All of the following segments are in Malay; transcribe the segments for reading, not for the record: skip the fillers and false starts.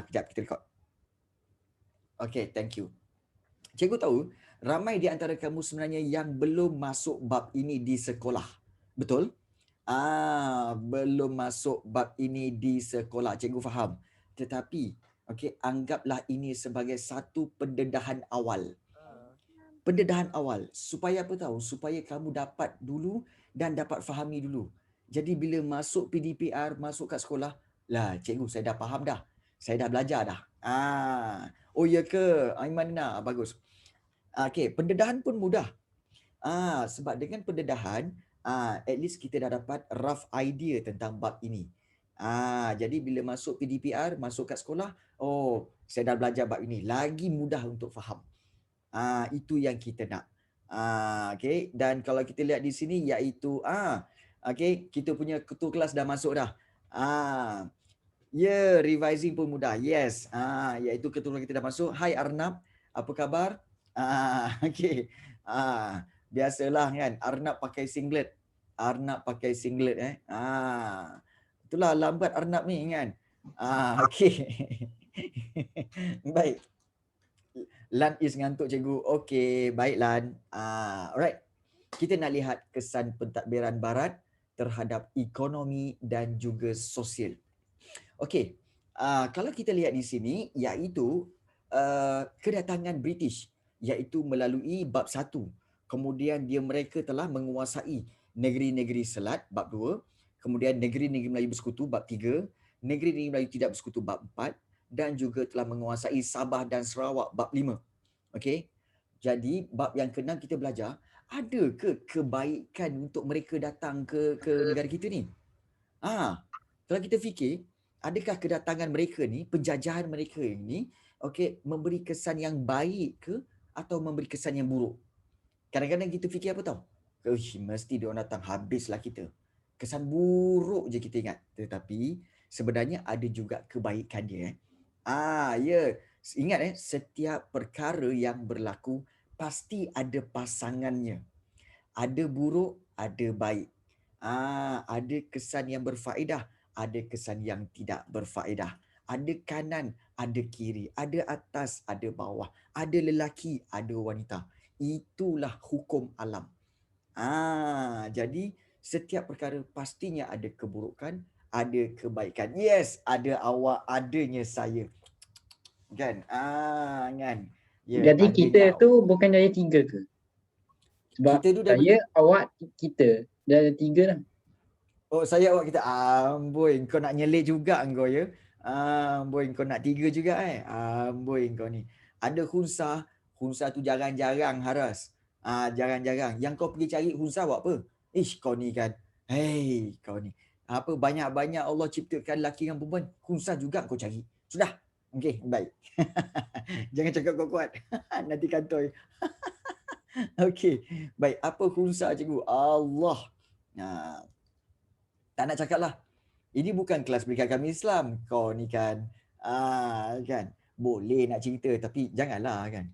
Kejap kita record. Okay, thank you. Cikgu tahu ramai di antara kamu sebenarnya yang belum masuk bab ini di sekolah. Betul? Belum masuk bab ini di sekolah. Cikgu faham. Tetapi, anggaplah ini sebagai satu pendedahan awal. Pendedahan awal. Supaya apa tahu? Supaya kamu dapat dulu dan dapat fahami dulu. Jadi bila masuk PDPR, masuk kat sekolah, lah cikgu saya dah faham dah. Saya dah belajar dah. Oh ya ke? Aimanina, bagus. Pendedahan pun mudah. Sebab dengan pendedahan, at least kita dah dapat rough idea tentang bab ini. Jadi bila masuk PDPR, masuk kat sekolah, oh, saya dah belajar bab ini. Lagi mudah untuk faham. Itu yang kita nak. Dan kalau kita lihat di sini iaitu kita punya ketua kelas dah masuk dah. Revising pun mudah. Yes. Iaitu ketua kelas kita dah masuk. Hai Arnab, apa khabar? Biasalah kan, Arnab pakai singlet. Itulah lambat Arnab ni kan. Baik. Lan is ngantuk cikgu. Okey, baik Lan. Alright. Kita nak lihat kesan pentadbiran barat terhadap ekonomi dan juga sosial. Okey. Kalau kita lihat di sini iaitu kedatangan British iaitu melalui bab 1. Kemudian mereka telah menguasai negeri-negeri Selat bab 2, kemudian negeri-negeri Melayu bersekutu bab 3, negeri-negeri Melayu tidak bersekutu bab 4 dan juga telah menguasai Sabah dan Sarawak bab 5. Okey. Jadi bab yang ke-6 kita belajar, ada ke kebaikan untuk mereka datang ke negara kita ni? Kalau kita fikir, adakah kedatangan mereka ni, penjajahan mereka ini, memberi kesan yang baik ke atau memberi kesan yang buruk? Kadang-kadang kita fikir apa tahu? Mesti dia orang datang habislah kita. Kesan buruk je kita ingat. Tetapi sebenarnya ada juga kebaikan dia. Ingat setiap perkara yang berlaku pasti ada pasangannya. Ada buruk, ada baik. Ada kesan yang berfaedah, ada kesan yang tidak berfaedah. Ada kanan, ada kiri, ada atas, ada bawah, ada lelaki, ada wanita. Itulah hukum alam. Jadi setiap perkara pastinya ada keburukan, ada kebaikan. Yes, ada awak, adanya saya. Kan? Kan? Jadi kita tu bukan ada 3 ke? Sebab kita saya, awak, kita. Dah ada 3 dah. Oh, saya awak kita. Amboi, kau nak nyelit juga engkau ya. Amboi, kau nak 3 juga Amboi kau ni. Ada khunsa, khunsa tu jarang-jarang Haras. Jarang-jarang. Yang kau pergi cari khunsa buat apa? Kau ni kan. Hei, kau ni. Apa banyak-banyak Allah ciptakan lelaki dan perempuan. Khunsa juga kau cari. Sudah. Okey, baik. Jangan cakap kuat-kuat. Nanti kantoi. Okey. Baik, apa khunsa cikgu? Allah. Tak nak cakap lah. Ini bukan kelas pendidikan agama Islam. Kau ni kan. Kan. Boleh nak cerita tapi janganlah kan.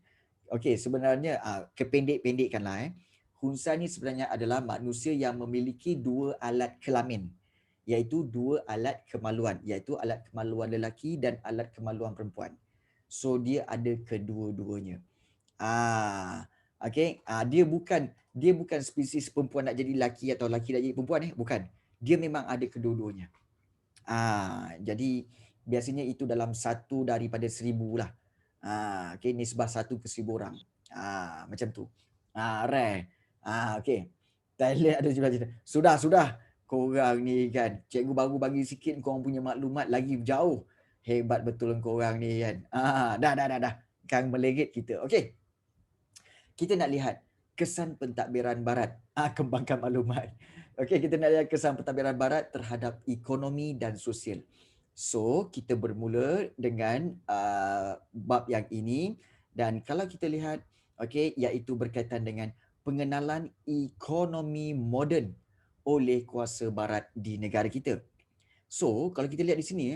Okey, sebenarnya kependek-pendekkanlah. Khunsa ni sebenarnya adalah manusia yang memiliki 2 alat kelamin. Iaitu 2 alat kemaluan. Iaitu alat kemaluan lelaki dan alat kemaluan perempuan. So dia ada kedua-duanya. Dia bukan spesies perempuan nak jadi lelaki atau lelaki nak jadi perempuan bukan. Dia memang ada kedua-duanya. Jadi biasanya itu dalam 1 daripada 1000 lah. Nisbah 1 ke 1000 orang. Macam tu. Rare. Okey. Thailand ada juga cerita. Sudah. Korang ni kan. Cikgu baru bagi sikit korang punya maklumat lagi jauh. Hebat betul korang ni kan. Dah. Kan melengit kita. Okey. Kita nak lihat kesan pentadbiran barat. Kembangkan maklumat. Okey, kita nak lihat kesan pentadbiran barat terhadap ekonomi dan sosial. So, kita bermula dengan bab yang ini dan kalau kita lihat iaitu berkaitan dengan pengenalan ekonomi moden oleh kuasa barat di negara kita. So, kalau kita lihat di sini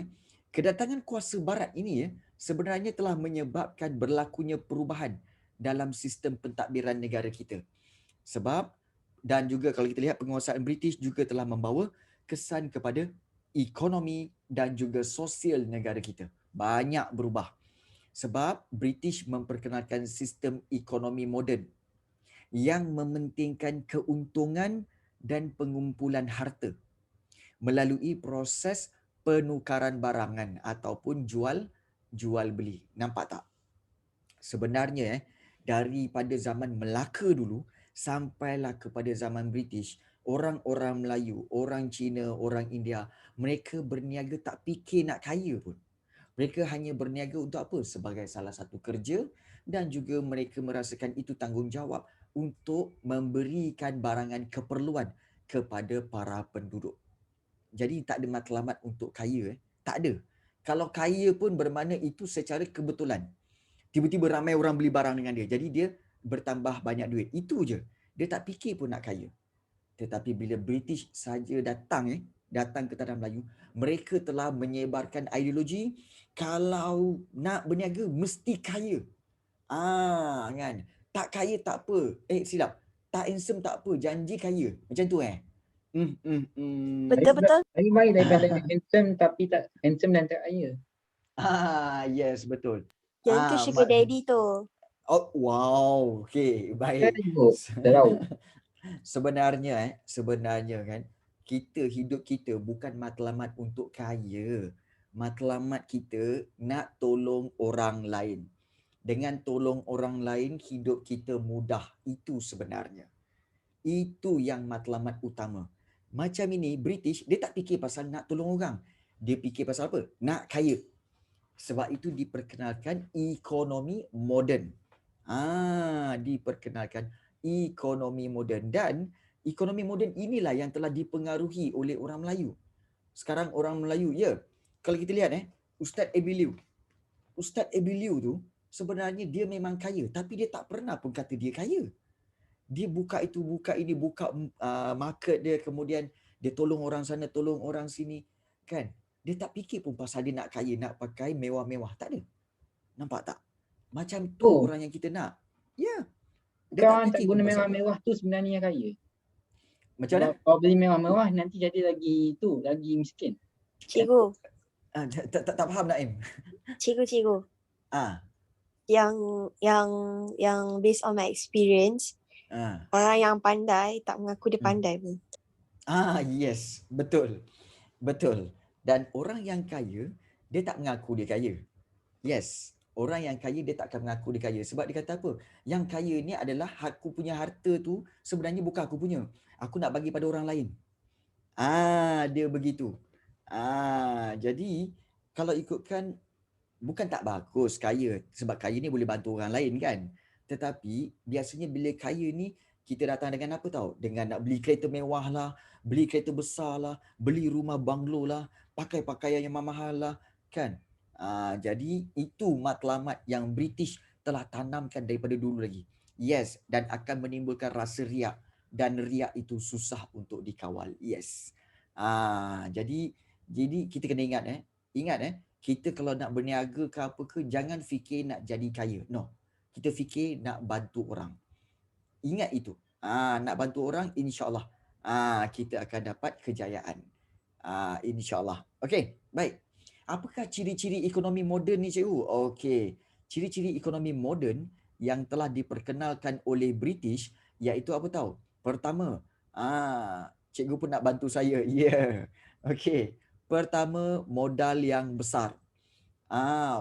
kedatangan kuasa barat ini sebenarnya telah menyebabkan berlakunya perubahan dalam sistem pentadbiran negara kita. Sebab dan juga kalau kita lihat penguasaan British juga telah membawa kesan kepada ekonomi dan juga sosial negara kita. Banyak berubah. Sebab British memperkenalkan sistem ekonomi moden yang mementingkan keuntungan dan pengumpulan harta melalui proses penukaran barangan ataupun jual beli. Nampak tak? Sebenarnya daripada zaman Melaka dulu sampailah kepada zaman British, orang-orang Melayu, orang Cina, orang India, mereka berniaga tak fikir nak kaya pun. Mereka hanya berniaga untuk apa? Sebagai salah satu kerja, dan juga mereka merasakan itu tanggungjawab untuk memberikan barangan keperluan kepada para penduduk. Jadi tak ada matlamat untuk kaya. Tak ada. Kalau kaya pun bermakna itu secara kebetulan. Tiba-tiba ramai orang beli barang dengan dia. Jadi dia bertambah banyak duit. Itu je. Dia tak fikir pun nak kaya. Tetapi bila British saja datang ke tanah Melayu, mereka telah menyebarkan ideologi kalau nak berniaga mesti kaya. Kan. Tak kaya tak apa. Silap. Tak handsome tak apa. Janji kaya. Macam tu Betul-betul. Lebih baik daripada handsome tapi tak handsome dan tak kaya. Yes, betul. Yang tu sugar daddy tu. Oh, wow. Okay, baik. Sebenarnya kan, hidup kita bukan matlamat untuk kaya. Matlamat kita nak tolong orang lain. Dengan tolong orang lain, hidup kita mudah. Itu sebenarnya. Itu yang matlamat utama. Macam ini, British, dia tak fikir pasal nak tolong orang. Dia fikir pasal apa? Nak kaya. Sebab itu diperkenalkan ekonomi moden. Diperkenalkan ekonomi moden. Dan ekonomi moden inilah yang telah dipengaruhi oleh orang Melayu. Sekarang orang Melayu, kalau kita lihat Ustaz Abiliu. Ustaz Abiliu tu sebenarnya dia memang kaya, tapi dia tak pernah pun kata dia kaya. Dia buka itu, buka ini, buka market dia, kemudian dia tolong orang sana, tolong orang sini, kan? Dia tak fikir pun pasal dia nak kaya, nak pakai mewah-mewah. Tak ada. Nampak tak? Macam tu orang yang kita nak. Ya. Dia orang tak guna mewah-mewah tu sebenarnya kaya. Macam mana? Kalau beli mewah-mewah nanti jadi lagi miskin. Cikgu. Tak faham Naim. Cikgu. Yang based on my experience, orang yang pandai tak mengaku dia pandai pun. Yes, betul. Dan orang yang kaya, dia tak mengaku dia kaya. Yes, orang yang kaya dia tak akan mengaku dia kaya. Sebab dia kata apa? Yang kaya ni adalah aku punya harta tu sebenarnya bukan aku punya. Aku nak bagi pada orang lain. Dia begitu. Jadi kalau ikutkan, bukan tak bagus kaya. Sebab kaya ni boleh bantu orang lain kan. Tetapi biasanya bila kaya ni, kita datang dengan apa tahu? Dengan nak beli kereta mewah lah, beli kereta besar lah, beli rumah banglo lah, pakai pakaian yang mahal lah, kan? Jadi itu matlamat yang British telah tanamkan daripada dulu lagi. Yes, dan akan menimbulkan rasa riak. Dan riak itu susah untuk dikawal. Yes. Jadi kita kena ingat kita kalau nak berniaga ke apa ke, jangan fikir nak jadi kaya. No. Kita fikir nak bantu orang. Ingat itu. Nak bantu orang, insya-Allah kita akan dapat kejayaan. Insya-Allah. Okey, baik. Apakah ciri-ciri ekonomi moden ni, cikgu? Okey. Ciri-ciri ekonomi moden yang telah diperkenalkan oleh British iaitu apa tahu? Pertama, cikgu pun nak bantu saya. Okey. Pertama, modal yang besar.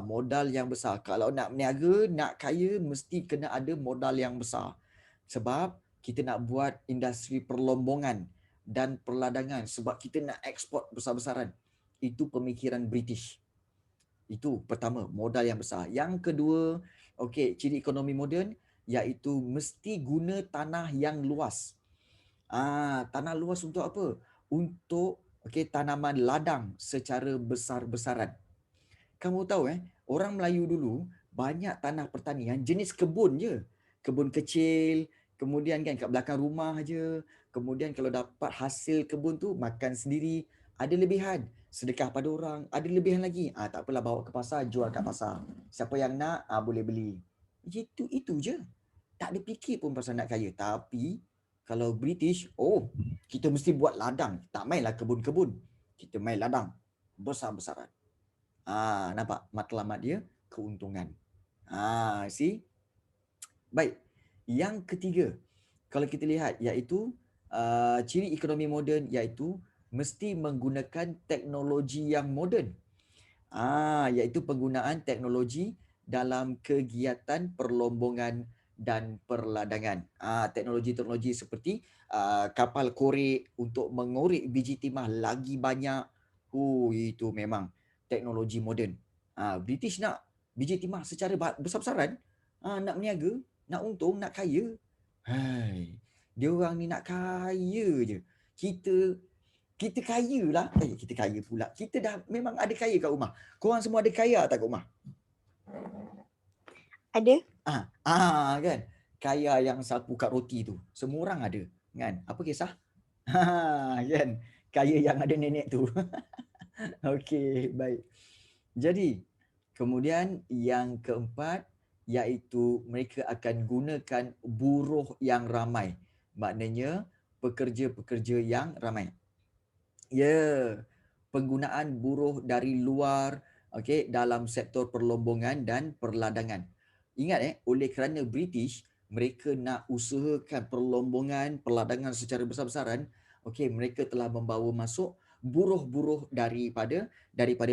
Modal yang besar. Kalau nak berniaga, nak kaya, mesti kena ada modal yang besar. Sebab kita nak buat industri perlombongan dan perladangan. Sebab kita nak ekspor besar-besaran. Itu pemikiran British. Itu pertama, modal yang besar. Yang kedua, ciri ekonomi moden iaitu mesti guna tanah yang luas. Tanah luas untuk apa? Untuk tanaman ladang secara besar-besaran. Kamu tahu orang Melayu dulu banyak tanah pertanian jenis kebun je. Kebun kecil, kemudian kan kat belakang rumah je. Kemudian kalau dapat hasil kebun tu makan sendiri, ada lebihan, sedekah pada orang, ada lebihan lagi. Tak apalah, bawa ke pasar, jual kat pasar. Siapa yang nak boleh beli. Itu je. Tak ada fikir pun pasal nak kaya. Tapi kalau British, kita mesti buat ladang. Tak mainlah kebun-kebun. Kita main ladang besar-besaran. Nampak matlamat dia keuntungan. See? Baik. Yang ketiga, kalau kita lihat iaitu ciri ekonomi moden iaitu mesti menggunakan teknologi yang moden. Iaitu penggunaan teknologi dalam kegiatan perlombongan dan perladangan. Teknologi-teknologi seperti kapal korek untuk mengorek biji timah lagi banyak. Itu memang teknologi moden. British nak biji timah secara besar-besaran, nak berniaga, nak untung, nak kaya. Dia orang ni nak kaya je. Kita kaya lah. Kita kaya pula. Kita dah memang ada kaya kat rumah. Korang semua ada kaya tak kat rumah? Ada. Kan? Kaya yang sapu kat roti tu. Semua orang ada. Kan? Apa kisah? Kan? Kaya yang ada nenek tu. Okey, baik. Jadi, kemudian yang keempat, iaitu mereka akan gunakan buruh yang ramai. Maknanya, pekerja-pekerja yang ramai. Penggunaan buruh dari luar dalam sektor perlombongan dan perladangan. Ingat oleh kerana British, mereka nak usahakan perlombongan, perladangan secara besar-besaran, mereka telah membawa masuk buruh-buruh daripada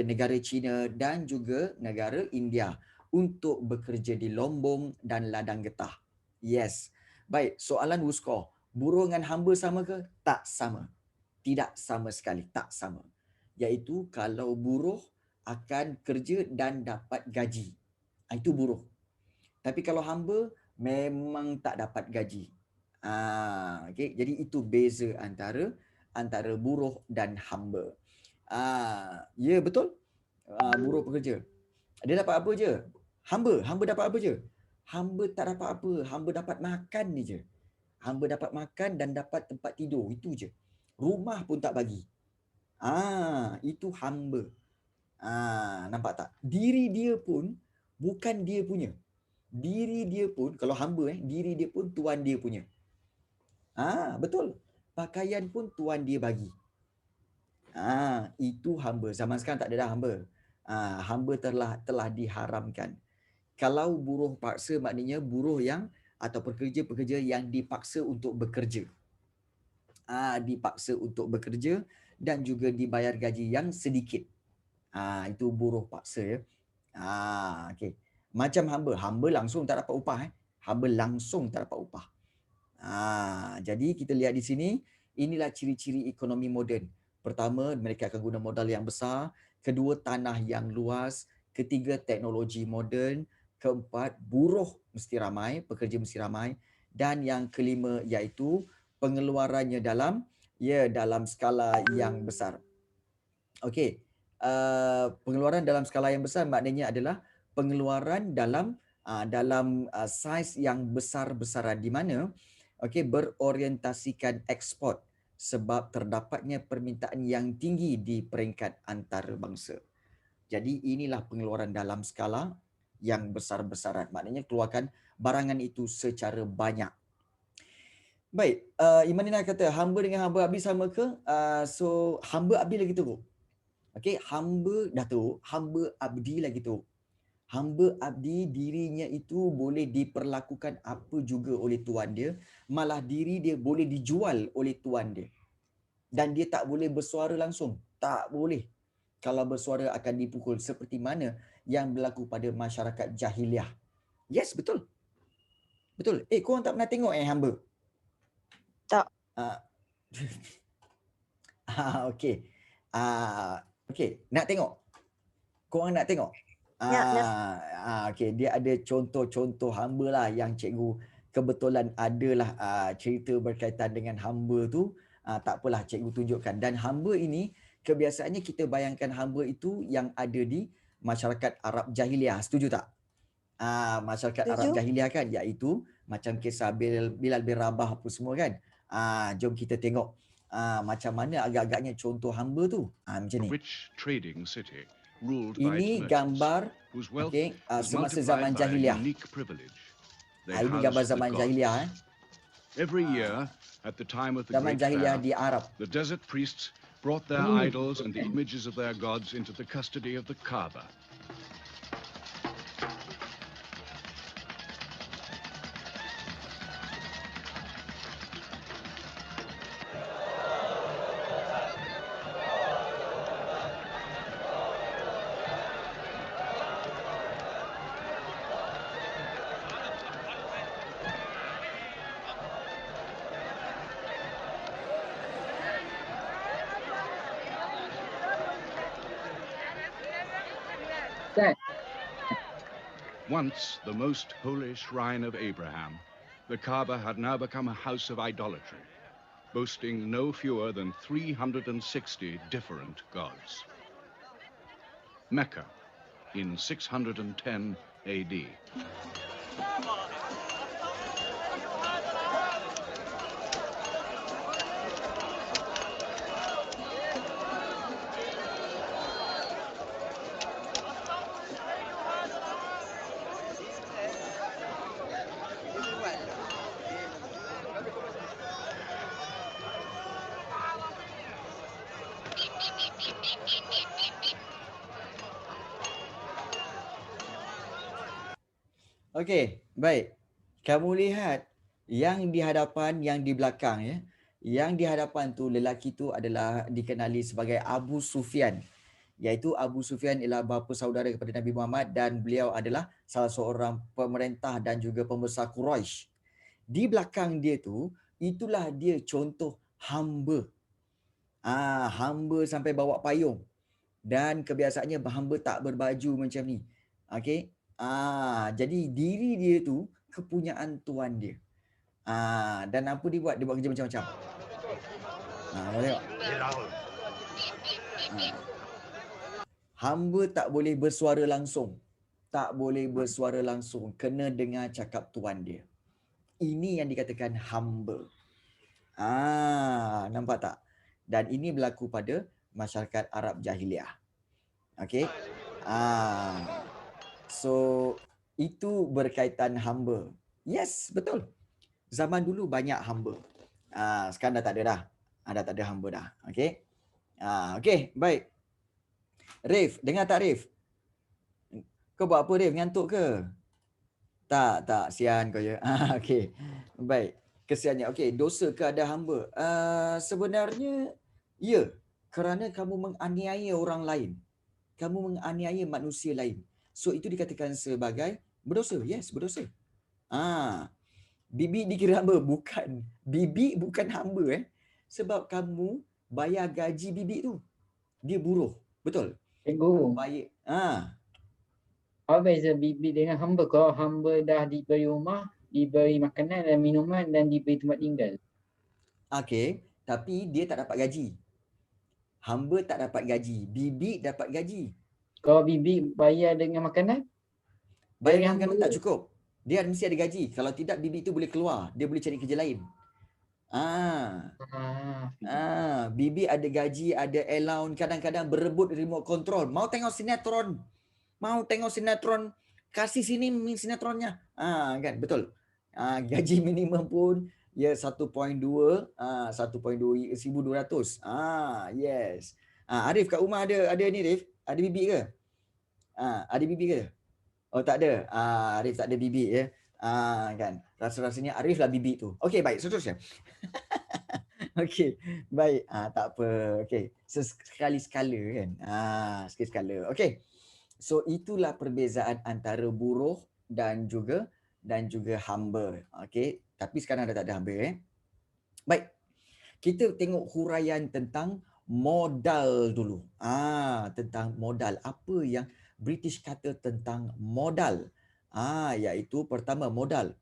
negara China dan juga negara India untuk bekerja di lombong dan ladang getah. Yes. Baik, soalan Wusko. Buruh dengan hamba sama ke? Tak sama. Tidak sama sekali, tak sama. Iaitu kalau buruh akan kerja dan dapat gaji. Itu buruh. Tapi kalau hamba memang tak dapat gaji. Jadi itu beza antara buruh dan hamba. Ya betul. Buruh pekerja. Dia dapat apa je? Hamba dapat apa je? Hamba tak dapat apa. Hamba dapat makan ni je. Hamba dapat makan dan dapat tempat tidur. Itu je. Rumah pun tak bagi. Itu hamba. Nampak tak? Diri dia pun bukan dia punya. Diri dia pun, kalau hamba diri dia pun tuan dia punya. Betul. Pakaian pun tuan dia bagi. Itu hamba. Zaman sekarang tak ada dah hamba. Hamba telah diharamkan. Kalau buruh paksa maknanya buruh yang atau pekerja-pekerja yang dipaksa untuk bekerja. Dipaksa untuk bekerja dan juga dibayar gaji yang sedikit. Itu buruh paksa ya. Okey. Macam hamba langsung tak dapat upah Hamba langsung tak dapat upah. Jadi kita lihat di sini, inilah ciri-ciri ekonomi moden. Pertama, mereka akan guna modal yang besar, kedua tanah yang luas, ketiga teknologi moden, keempat buruh mesti ramai, pekerja mesti ramai, dan yang kelima iaitu pengeluarannya dalam skala yang besar. Okey. Pengeluaran dalam skala yang besar maknanya adalah pengeluaran dalam saiz yang besar-besaran di mana berorientasikan ekspor sebab terdapatnya permintaan yang tinggi di peringkat antarabangsa. Jadi inilah pengeluaran dalam skala yang besar-besaran. Maknanya keluarkan barangan itu secara banyak. Baik, Imanina kata hamba dengan hamba abdi sama ke? So hamba abdi lagi teruk. Hamba dah teruk, hamba abdi lagi teruk. Hamba abdi dirinya itu boleh diperlakukan apa juga oleh tuan dia, malah diri dia boleh dijual oleh tuan dia. Dan dia tak boleh bersuara langsung, tak boleh. Kalau bersuara akan dipukul seperti mana yang berlaku pada masyarakat jahiliah. Yes, betul. Betul. Korang tak pernah tengok hamba? Tak. Okey. Okey, nak tengok? Korang nak tengok? Okey, dia ada contoh-contoh hamba lah yang cikgu kebetulan adalah cerita berkaitan dengan hamba tu. Tak apalah, cikgu tunjukkan. Dan hamba ini, kebiasaannya kita bayangkan hamba itu yang ada di masyarakat Arab Jahiliah. Setuju tak? Masyarakat Arab Jahiliah kan, iaitu macam kisah Bilal bin Rabah apa semua kan. Jom kita tengok macam mana agak-agaknya contoh hamba tu. Macam ni. Ini gambar semasa zaman jahiliah. Ini gambar zaman jahiliah. Zaman jahiliah di Arab. brought their idols and the images of their gods into the custody of the Kaaba. Once the most holy shrine of Abraham, the Kaaba had now become a house of idolatry, boasting no fewer than 360 different gods. Mecca in 610 AD. Okey, baik. Kamu lihat yang di hadapan, yang di belakang ya. Yang di hadapan tu lelaki tu adalah dikenali sebagai Abu Sufyan. Iaitu Abu Sufyan ialah bapa saudara kepada Nabi Muhammad dan beliau adalah salah seorang pemerintah dan juga pembesar Quraisy. Di belakang dia tu, itulah dia contoh hamba. Hamba sampai bawa payung. Dan kebiasaannya hamba tak berbaju macam ni. Okey. Jadi diri dia tu kepunyaan tuan dia. Dan apa dia buat? Dia buat kerja macam-macam. Tengok. Hamba tak boleh bersuara langsung. Tak boleh bersuara langsung. Kena dengar cakap tuan dia. Ini yang dikatakan hamba. Nampak tak? Dan ini berlaku pada masyarakat Arab Jahiliah. Okey. So itu berkaitan hamba. Yes, betul. Zaman dulu banyak hamba. Sekarang dah tak ada dah. Dah tak ada hamba dah. Okey. Okey, baik. Rif, dengar tak Rif? Kau buat apa Rif? Ngantuk ke? Tak, sian kau ya. Okey. Baik. Kesiannya. Okey, dosa ke ada hamba? Sebenarnya ya, kerana kamu menganiaya orang lain. Kamu menganiaya manusia lain. So itu dikatakan sebagai berdosa. Yes, berdosa. Bibi dikira hamba? Bukan. Bibi bukan hamba Sebab kamu bayar gaji bibi tu. Dia buruh. Betul? Cikgu. Baik. Apa beza bibi dengan hamba? Kalau hamba dah diberi rumah, diberi makanan dan minuman dan diberi tempat tinggal. Okey, tapi dia tak dapat gaji. Hamba tak dapat gaji. Bibi dapat gaji. Kalau bibi bayar dengan makanan? Bayar dengan makanan tak cukup. Dia mesti ada gaji. Kalau tidak, bibi tu boleh keluar. Dia boleh cari kerja lain. Bibi ada gaji, ada allowance, kadang-kadang berebut remote control. Mau tengok sinetron, kasih sini sinetronnya. Kan, betul. Gaji minimum pun ya 1.2 1.2 1,200. Yes. Arif kat rumah ada ni Arif? Ada bibi ke? Ada bibi ke? Oh tak ada. Arif tak ada bibi ya. Kan. Rasa-rasanya Arif lah bibi tu. Okey, baik, seterusnya. Okey, baik. Tak apa. Okey. Sekali-sekala kan. Sekali-sekala. Okey. So itulah perbezaan antara buruh dan juga hamba. Okey. Tapi sekarang dah tak ada hamba Baik. Kita tengok huraian tentang modal dulu. Tentang modal. Apa yang British kata tentang modal? Iaitu pertama modal.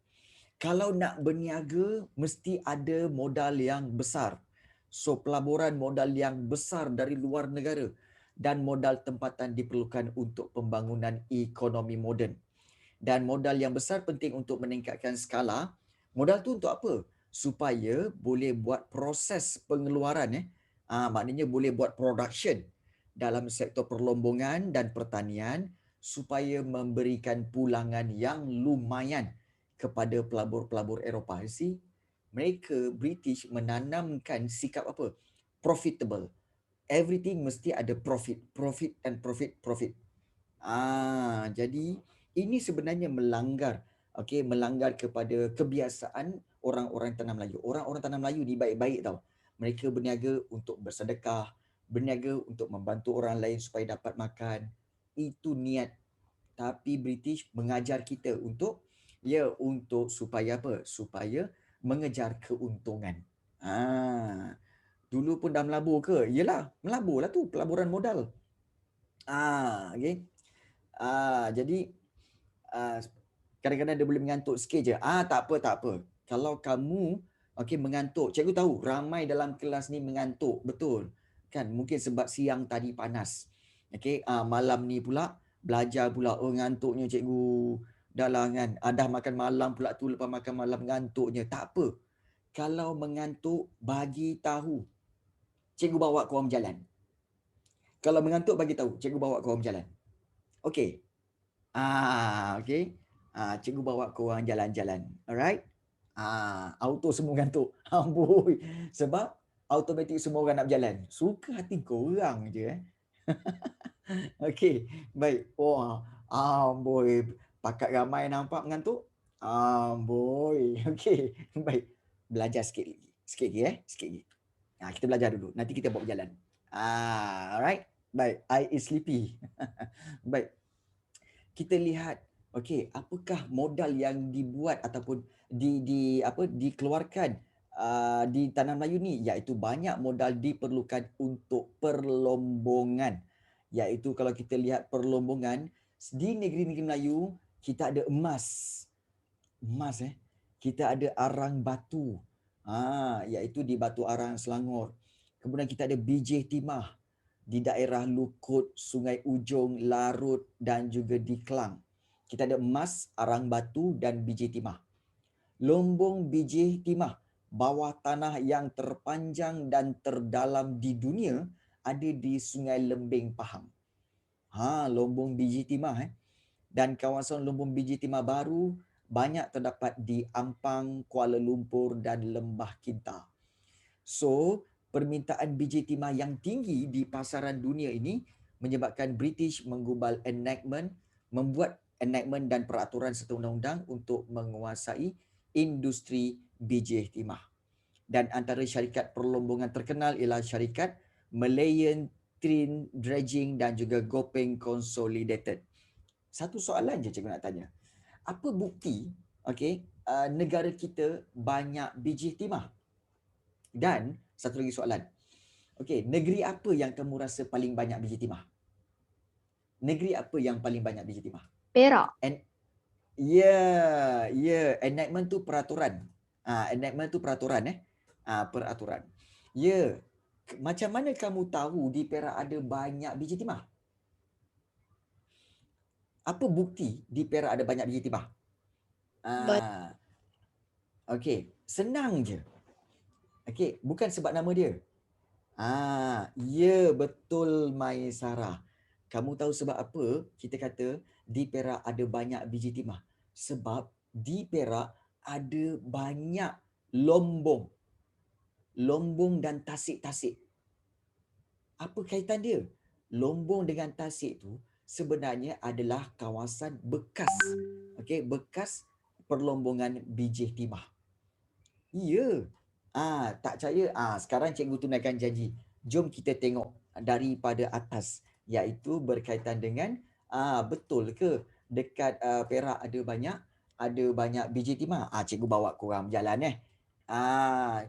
Kalau nak berniaga mesti ada modal yang besar. So pelaburan modal yang besar dari luar negara dan modal tempatan diperlukan untuk pembangunan ekonomi moden. Dan modal yang besar penting untuk meningkatkan skala. Modal tu untuk apa? Supaya boleh buat proses pengeluaran maknanya boleh buat production dalam sektor perlombongan dan pertanian supaya memberikan pulangan yang lumayan kepada pelabur-pelabur Eropah. Mereka British menanamkan sikap apa? Profitable. everything mesti ada profit. Jadi ini sebenarnya melanggar kepada kebiasaan orang-orang tanah Melayu. Orang-orang tanah Melayu ni baik-baik tau. Mereka berniaga untuk bersedekah, berniaga untuk membantu orang lain supaya dapat makan. Itu niat. Tapi British mengajar kita untuk supaya apa? Supaya mengejar keuntungan. Dulu pun dah melabur ke? Yelah, melabur lah tu, pelaburan modal. Jadi kadang-kadang dia boleh mengantuk sikit je. Tak apa. Kalau kamu mengantuk, cikgu tahu ramai dalam kelas ni mengantuk, betul. Kan mungkin sebab siang tadi panas. Malam ni pula belajar pula, ngantuknya cikgu. Dah lah kan, dah makan malam pula tu, lepas makan malam ngantuknya. Tak apa. Kalau mengantuk, bagi tahu. Cikgu bawa korang berjalan. Kalau mengantuk, bagi tahu. Cikgu bawa korang berjalan. Okey. Cikgu bawa korang jalan-jalan. Alright? Auto semua ngantuk. Amboi. Sebab automatik semua orang nak berjalan. Suka hati korang je. Okey. Baik. Amboi. Pakat ramai nampak mengantuk. Amboi. Okey. Baik. Belajar sikit lagi. Sikit lagi. Kita belajar dulu. Nanti kita bawa berjalan. Alright. Baik. I is sleepy. Baik. Kita lihat, apakah modal yang dibuat ataupun dikeluarkan di tanah Melayu ni, iaitu banyak modal diperlukan untuk perlombongan. Iaitu kalau kita lihat perlombongan di negeri-negeri Melayu, kita ada emas. Kita ada arang batu. Iaitu di Batu Arang, Selangor. Kemudian kita ada bijih timah di daerah Lukut, Sungai Ujong, Larut dan juga di Klang. Kita ada emas, arang batu dan biji timah. Lombong biji timah, bawah tanah yang terpanjang dan terdalam di dunia, ada di Sungai Lembing, Pahang. Lombong biji timah. Dan kawasan lombong biji timah baru banyak terdapat di Ampang, Kuala Lumpur dan Lembah Kintar. So, permintaan biji timah yang tinggi di pasaran dunia ini menyebabkan British membuat enactment dan peraturan serta undang-undang untuk menguasai industri biji timah. Dan antara syarikat perlombongan terkenal ialah syarikat Malayan Tin Dredging dan juga Gopeng Consolidated. Satu soalan je cikgu nak tanya. Apa bukti negara kita banyak biji timah? Dan satu lagi soalan. Negeri apa yang kamu rasa paling banyak biji timah? Negeri apa yang paling banyak biji timah? Perak. Enactment tu peraturan. Enactment tu peraturan peraturan. Macam mana kamu tahu di Perak ada banyak biji timah? Apa bukti di Perak ada banyak biji timah? Senang je. Bukan sebab nama dia. Betul Maisarah. Kamu tahu sebab apa kita kata di Perak ada banyak biji timah? Sebab di Perak ada banyak lombong. Lombong dan tasik-tasik. Apa kaitan dia? Lombong dengan tasik tu sebenarnya adalah kawasan bekas. Bekas perlombongan biji timah. Tak percaya? Sekarang cikgu tunaikan janji. Jom kita tengok daripada atas, iaitu berkaitan dengan betul ke dekat Perak ada banyak biji timah? Cikgu bawa korang berjalan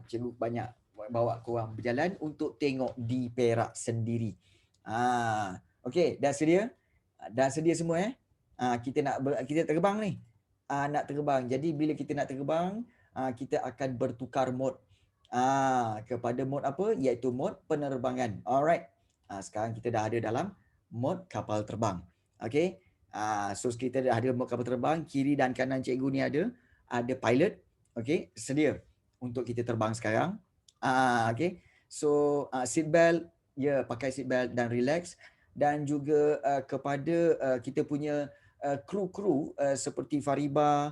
cikgu banyak bawa korang berjalan untuk tengok di Perak sendiri. Dah sedia? Dah sedia semua kita terbang ni. Nak terbang. Jadi bila kita nak terbang, kita akan bertukar mod kepada mod apa? Iaitu mod penerbangan. Alright. Sekarang kita dah ada dalam mod kapal terbang. So kita dah ada mod kapal terbang. Kiri dan kanan cikgu ni ada pilot. Sedia untuk kita terbang sekarang. So seat belt, pakai seat belt dan relax. Dan juga kepada kita punya kru-kru seperti Fariba,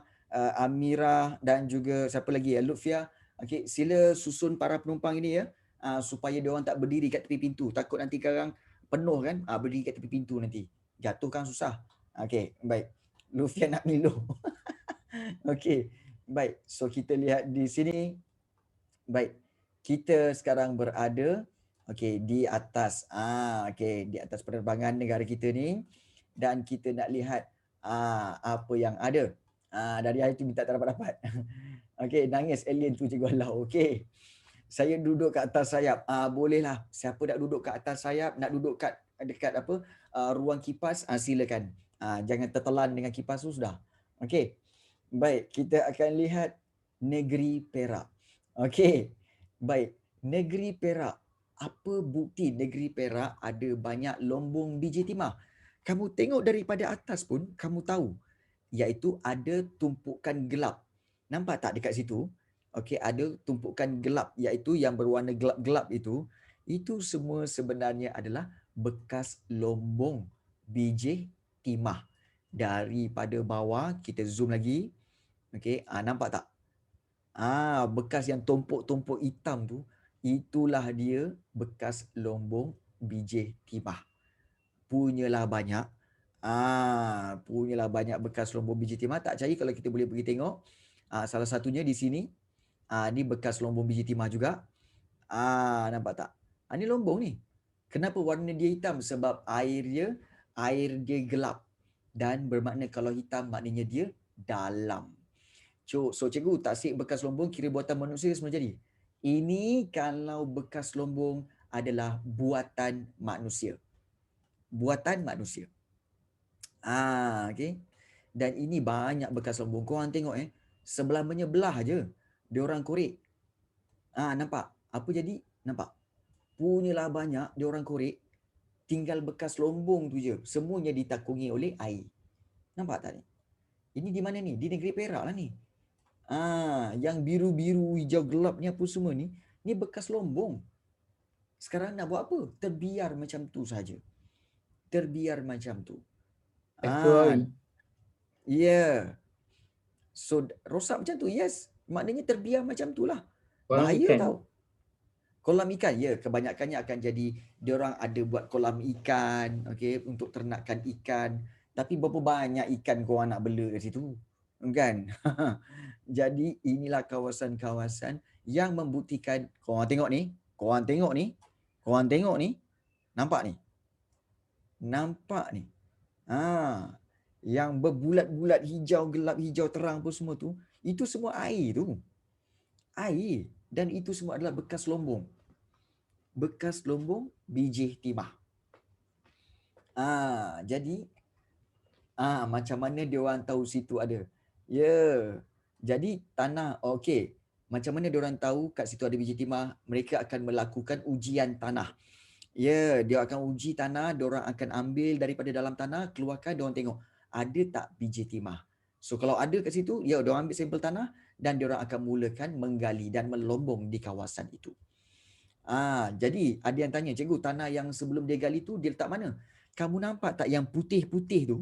Amira dan juga siapa lagi Lutfia. Sila susun para penumpang ini supaya dia orang tak berdiri kat tepi pintu. Takut nanti sekarang penuh kan, berdiri kat tepi pintu nanti. Jatuh kan susah. Okey, baik. Lufian nak Milo. Okey, baik. So kita lihat di sini. Baik. Kita sekarang berada di atas di atas penerbangan negara kita ni, dan kita nak lihat apa yang ada. Dari hari tu minta tak dapat. Okey, nangis alien tu Cikgu Alau. Okey. Saya duduk kat atas sayap. Bolehlah. Siapa nak duduk kat atas sayap, nak duduk dekat ruang kipas, silakan. Jangan tertelan dengan kipas tu sudah. Okey. Baik, kita akan lihat negeri Perak. Okey. Baik, negeri Perak. Apa bukti negeri Perak ada banyak lombong biji timah? Kamu tengok daripada atas pun kamu tahu, iaitu ada tumpukan gelap. Nampak tak dekat situ? Okey, ada tumpukan gelap, iaitu yang berwarna gelap-gelap itu semua sebenarnya adalah bekas lombong biji timah. Daripada bawah kita zoom lagi. Okey, nampak tak? Bekas yang tumpuk-tumpuk hitam tu, itulah dia bekas lombong biji timah. Punyalah banyak. Punyalah banyak bekas lombong biji timah. Tak percaya kalau kita boleh pergi tengok. Salah satunya di sini. Ni bekas lombong biji timah juga. Nampak tak? Ni lombong ni. Kenapa warna dia hitam? Sebab air dia gelap. Dan bermakna kalau hitam maknanya dia dalam. So cikgu, taksir bekas lombong kira buatan manusia semua jadi. Ini kalau bekas lombong adalah buatan manusia. Buatan manusia. Okey. Dan ini banyak bekas lombong. Korang tengok sebelah menyebelah aje dia orang korek. Nampak? Apa jadi? Nampak? Punyalah banyak dia orang korek. Tinggal bekas lombong tu je. Semuanya ditakungi oleh air. Nampak tak ni? Ini di mana ni? Di negeri Perak lah ni. Yang biru-biru, hijau gelap ni apa semua ni bekas lombong. Sekarang nak buat apa? Terbiar macam tu saja. Terbiar macam tu. Yeah. So rosak macam tu, yes. Maknanya terbiar macam tu lah. Bahaya tau. Kolam ikan, ya, kebanyakannya akan jadi diorang ada buat kolam ikan, okey, untuk ternakan ikan. Tapi berapa banyak ikan korang nak bela kat situ? Kan? Jadi inilah kawasan-kawasan yang membuktikan, korang tengok ni. Nampak ni? Nampak ni? Yang berbulat-bulat hijau, gelap, hijau, terang pun semua tu, itu semua air tu. Air. Dan itu semua adalah bekas lombong. Bekas lombong biji timah. Jadi macam mana dia orang tahu situ ada? Ya. Jadi tanah, okey. Macam mana dia orang tahu kat situ ada biji timah? Mereka akan melakukan ujian tanah. Ya, dia akan uji tanah, dia orang akan ambil daripada dalam tanah, keluarkan, dia orang tengok ada tak biji timah. So kalau ada kat situ, ya, dia orang ambil sampel tanah dan dia orang akan mulakan menggali dan melombong di kawasan itu. Jadi ada yang tanya, cikgu, tanah yang sebelum dia gali tu dia letak mana? Kamu nampak tak yang putih-putih tu?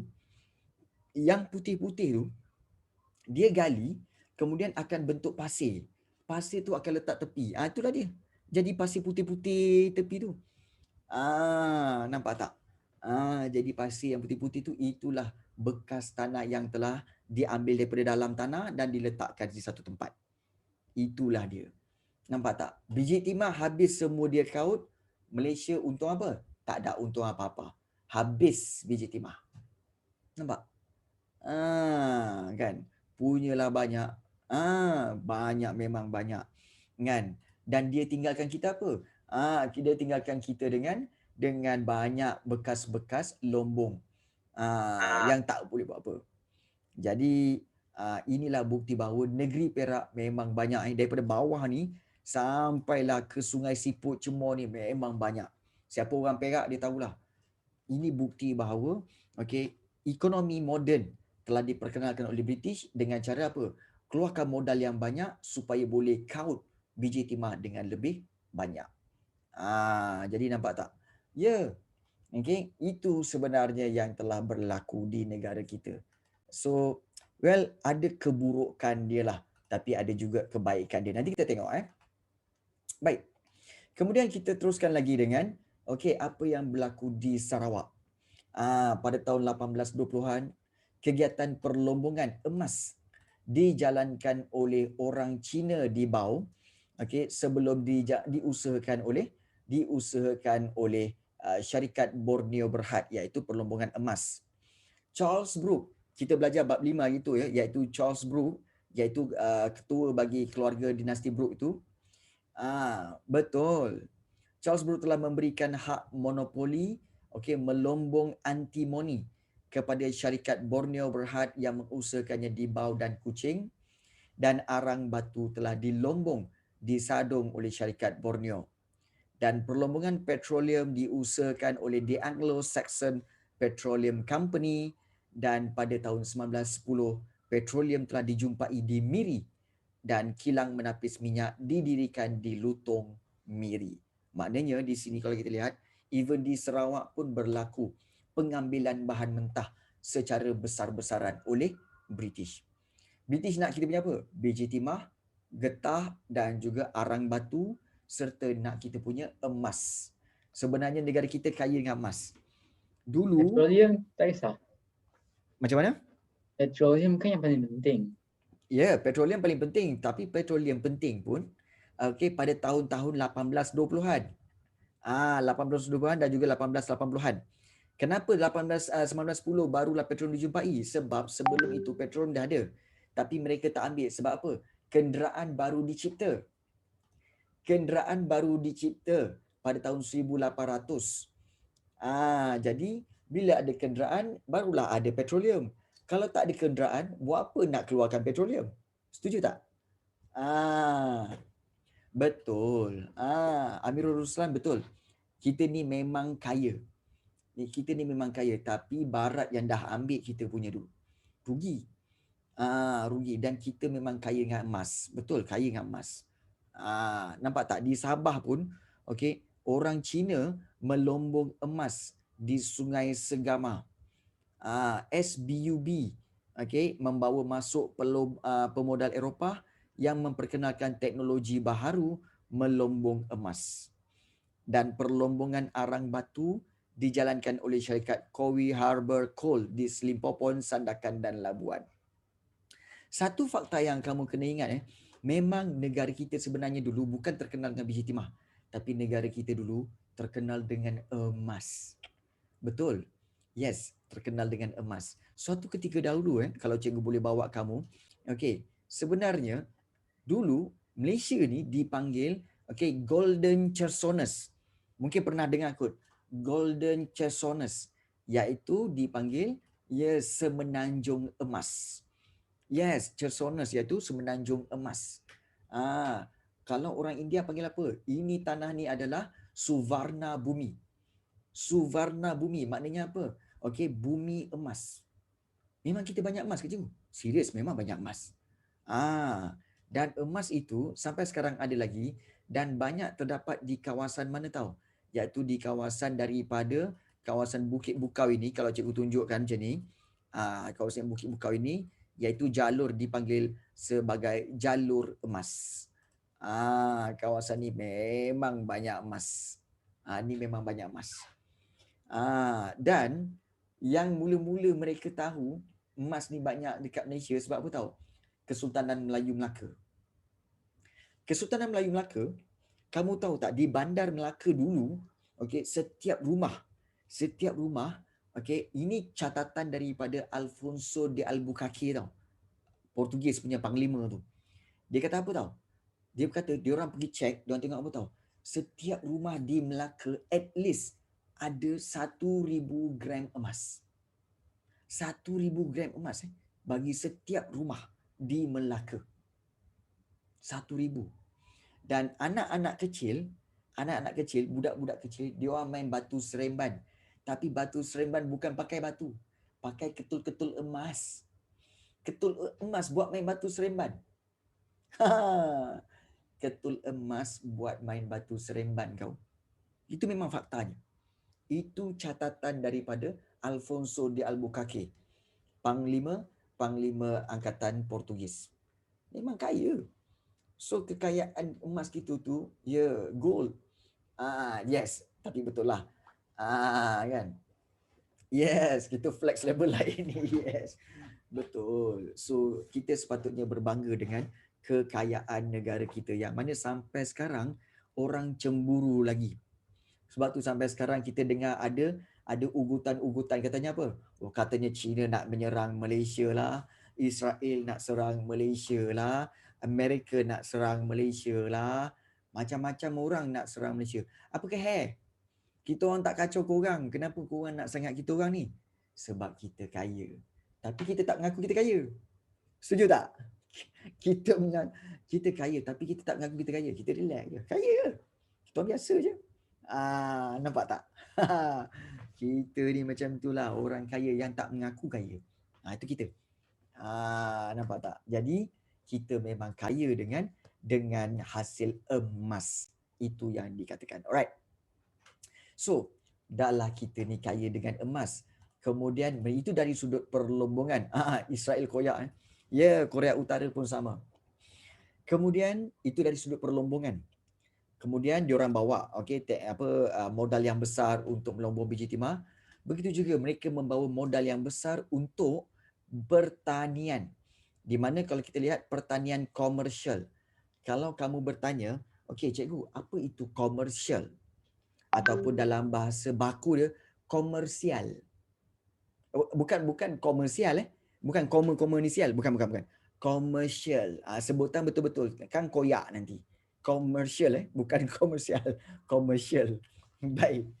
Yang putih-putih tu dia gali, kemudian akan bentuk pasir. Pasir tu akan letak tepi. Itulah dia. Jadi pasir putih-putih tepi tu. Nampak tak? Jadi pasir yang putih-putih tu itulah bekas tanah yang telah diambil daripada dalam tanah dan diletakkan di satu tempat. Itulah dia. Nampak tak? Biji timah habis semua dia kaut. Malaysia untung apa? Tak ada untung apa-apa. Habis biji timah. Nampak? Kan? Punyalah banyak. Banyak, memang banyak. Kan? Dan dia tinggalkan kita apa? Dia tinggalkan kita dengan banyak bekas-bekas lombong. Yang tak boleh buat apa. Jadi inilah bukti bahawa negeri Perak memang banyak. Daripada bawah ni sampailah ke Sungai Siput, Cemor ni memang banyak. Siapa orang Perak dia tahulah. Ini bukti bahawa ekonomi moden telah diperkenalkan oleh British dengan cara apa? Keluarkan modal yang banyak supaya boleh kaut biji timah dengan lebih banyak. Jadi nampak tak? Ya. Itu sebenarnya yang telah berlaku di negara kita. So, ada keburukan dia lah, tapi ada juga kebaikan dia. Nanti kita tengok. Baik. Kemudian kita teruskan lagi dengan apa yang berlaku di Sarawak. Pada tahun 1820-an, kegiatan perlombongan emas dijalankan oleh orang Cina di Bau, sebelum diusahakan oleh syarikat Borneo Berhad, iaitu perlombongan emas. Charles Brooke, kita belajar bab 5 itu ya, iaitu Charles Brooke, iaitu ketua bagi keluarga dinasti Brooke itu. Betul. Charles Brooke telah memberikan hak monopoli melombong antimoni kepada syarikat Borneo Berhad yang mengusahakannya di Bau dan Kuching, dan arang batu telah dilombong disadung oleh syarikat Borneo. Dan perlombongan petroleum diusahakan oleh The Anglo-Saxon Petroleum Company, dan pada tahun 1910 petroleum telah dijumpai di Miri dan kilang menapis minyak didirikan di Lutong Miri. Maknanya di sini kalau kita lihat, even di Sarawak pun berlaku pengambilan bahan mentah secara besar-besaran oleh British. British nak kita punya apa? Biji timah, getah dan juga arang batu, serta nak kita punya emas. Sebenarnya negara kita kaya dengan emas. Dulu Petroleum tak kisah. macam mana? Petroleum kan yang paling penting. Ya, petroleum paling penting, tapi petroleum penting pun pada tahun-tahun 1820-an. 1820-an dan juga 1880-an. Kenapa 1910 barulah petroleum dijumpai? Sebab sebelum itu petroleum dah ada. Tapi mereka tak ambil. Sebab apa? Kenderaan baru dicipta. Kenderaan baru dicipta pada tahun 1800. Jadi bila ada kenderaan, barulah ada petroleum. Kalau tak ada kenderaan, buat apa nak keluarkan petroleum? Setuju tak? Betul. Amirul Ruslan betul. Kita ni memang kaya. Kita ni memang kaya, tapi barat yang dah ambil kita punya dulu. Rugi. Rugi. Dan kita memang kaya dengan emas. Betul, kaya dengan emas. Nampak tak? Di Sabah pun, orang Cina melombong emas di Sungai Segama. SBUB membawa masuk pemodal Eropah yang memperkenalkan teknologi baharu melombong emas. Dan perlombongan arang batu dijalankan oleh syarikat Cowie Harbour Coal di Selimpopon, Sandakan dan Labuan. Satu fakta yang kamu kena ingat, memang negara kita sebenarnya dulu bukan terkenal dengan biji timah, tapi negara kita dulu terkenal dengan emas. Betul. Yes, terkenal dengan emas. Suatu ketika dahulu, kalau cikgu boleh bawa kamu, sebenarnya dulu Malaysia ni dipanggil Golden Chersones. Mungkin pernah dengar kot, Golden Chersones, iaitu dipanggil semenanjung emas. Yes, Chersones iaitu semenanjung emas. Kalau orang India panggil apa? Ini tanah ni adalah Suvarna Bumi. Suvarna Bumi maknanya apa? Bumi emas. Memang kita banyak emas ke cikgu? Serius, memang banyak emas. Dan emas itu sampai sekarang ada lagi dan banyak terdapat di kawasan mana tahu? Iaitu di kawasan daripada kawasan Bukit Bukau ini, kalau cikgu tunjukkan macam ni. Kawasan Bukit Bukau ini iaitu jalur dipanggil sebagai jalur emas. Kawasan ni memang banyak emas. Ni memang banyak emas. Dan yang mula-mula mereka tahu emas ni banyak dekat Malaysia sebab apa tahu? Kesultanan Melayu Melaka. Kesultanan Melayu Melaka, kamu tahu tak, di Bandar Melaka dulu, setiap rumah, ini catatan daripada Alfonso de Albuquerque tau. Portugis punya panglima tu. Dia kata apa tahu? Dia berkata, dia orang pergi cek, dia orang tengok apa tahu? Setiap rumah di Melaka at least ada 1,000 gram emas. 1,000 gram emas bagi setiap rumah di Melaka. 1,000. Dan anak-anak kecil, budak-budak kecil, dia orang main batu seremban. Tapi batu seremban bukan pakai batu, pakai ketul-ketul emas. Ketul emas buat main batu seremban. Ketul emas buat main batu seremban kau. Itu memang faktanya. Itu catatan daripada Alfonso de Albuquerque, Panglima Angkatan Portugis. Memang kaya. So kekayaan emas kita tu, gold. Yes, tapi betul lah. Kan? Yes, kita flex level lain ni. Yes. Betul. So, kita sepatutnya berbangga dengan kekayaan negara kita yang mana sampai sekarang orang cemburu lagi. Sebab tu sampai sekarang kita dengar ada ugutan-ugutan, katanya apa? Oh, katanya China nak menyerang Malaysia lah, Israel nak serang Malaysia lah, Amerika nak serang Malaysia lah, macam-macam orang nak serang Malaysia. Apa ke kita orang tak kacau korang. Kenapa korang nak sangat kita orang ni? Sebab kita kaya. Tapi kita tak mengaku kita kaya. Setuju tak? Kita kaya tapi kita tak mengaku kita kaya. Kita relax je. Kaya. Kita orang biasa je. Nampak tak? Kita ni macam itulah. Orang kaya yang tak mengaku kaya. Itu kita. Nampak tak? Jadi kita memang kaya dengan hasil emas. Itu yang dikatakan. Alright. So, dahlah kita ni kaya dengan emas. Kemudian, itu dari sudut perlombongan. Israel koyak. Ya, Korea Utara pun sama. Kemudian, itu dari sudut perlombongan. Kemudian, diorang bawa modal yang besar untuk melombong biji timah. Begitu juga mereka membawa modal yang besar untuk pertanian. Di mana kalau kita lihat pertanian komersial. Kalau kamu bertanya, okey cikgu, apa itu komersial? Ataupun dalam bahasa baku dia komersial. Bukan komersial bukan komersial, bukan. Komersial. Sebutan betul-betul kan koyak nanti. Komersial bukan komersial, komersial. Baik.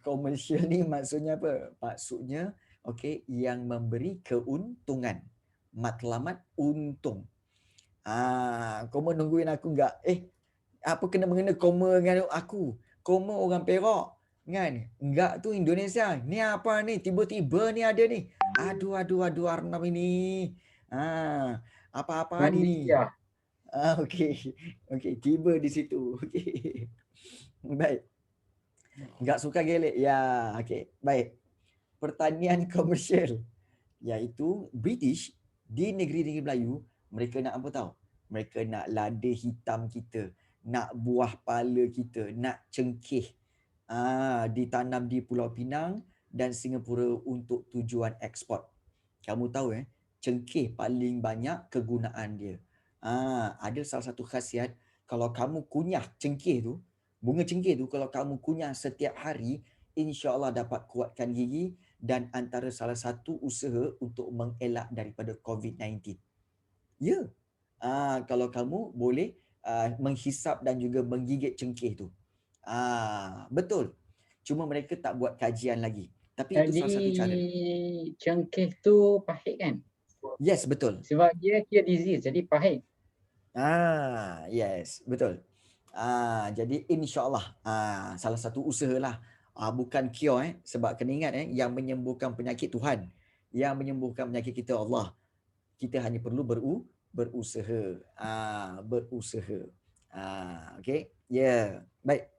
Komersial ni maksudnya apa? Maksudnya yang memberi keuntungan. Matlamat untung. Koma nungguin aku enggak? Apa kena mengena koma dengan aku? Koma orang Perak kan? Enggak tu Indonesia. Ni apa ni? Tiba-tiba ni ada ni. Aduh Arnab ini. Apa-apa ni? Okey, tiba di situ. Okey. Baik. Enggak suka gelek. Ya, okey. Baik. Pertanian komersial iaitu British di negeri-negeri Melayu, mereka nak apa tahu? Mereka nak lada hitam kita, nak buah pala kita, nak cengkeh ditanam di Pulau Pinang dan Singapura untuk tujuan ekspor. Kamu tahu cengkeh paling banyak kegunaan dia. Ada salah satu khasiat, kalau kamu kunyah cengkeh tu, bunga cengkeh tu kalau kamu kunyah setiap hari, insya-Allah dapat kuatkan gigi dan antara salah satu usaha untuk mengelak daripada COVID-19. Ya. Kalau kamu boleh menghisap dan juga menggigit cengkeh tu. Betul. Cuma mereka tak buat kajian lagi. Tapi jadi, itu salah satu cara. Cengkeh tu pahit kan? Yes, betul. Sebab dia cure disease, jadi pahit. Yes, betul. Jadi insya-Allah salah satu usahalah. Bukan cure sebab kena ingat yang menyembuhkan penyakit Tuhan. Yang menyembuhkan penyakit kita Allah. Kita hanya perlu berusaha. Berusaha. Okey. Ya. Baik.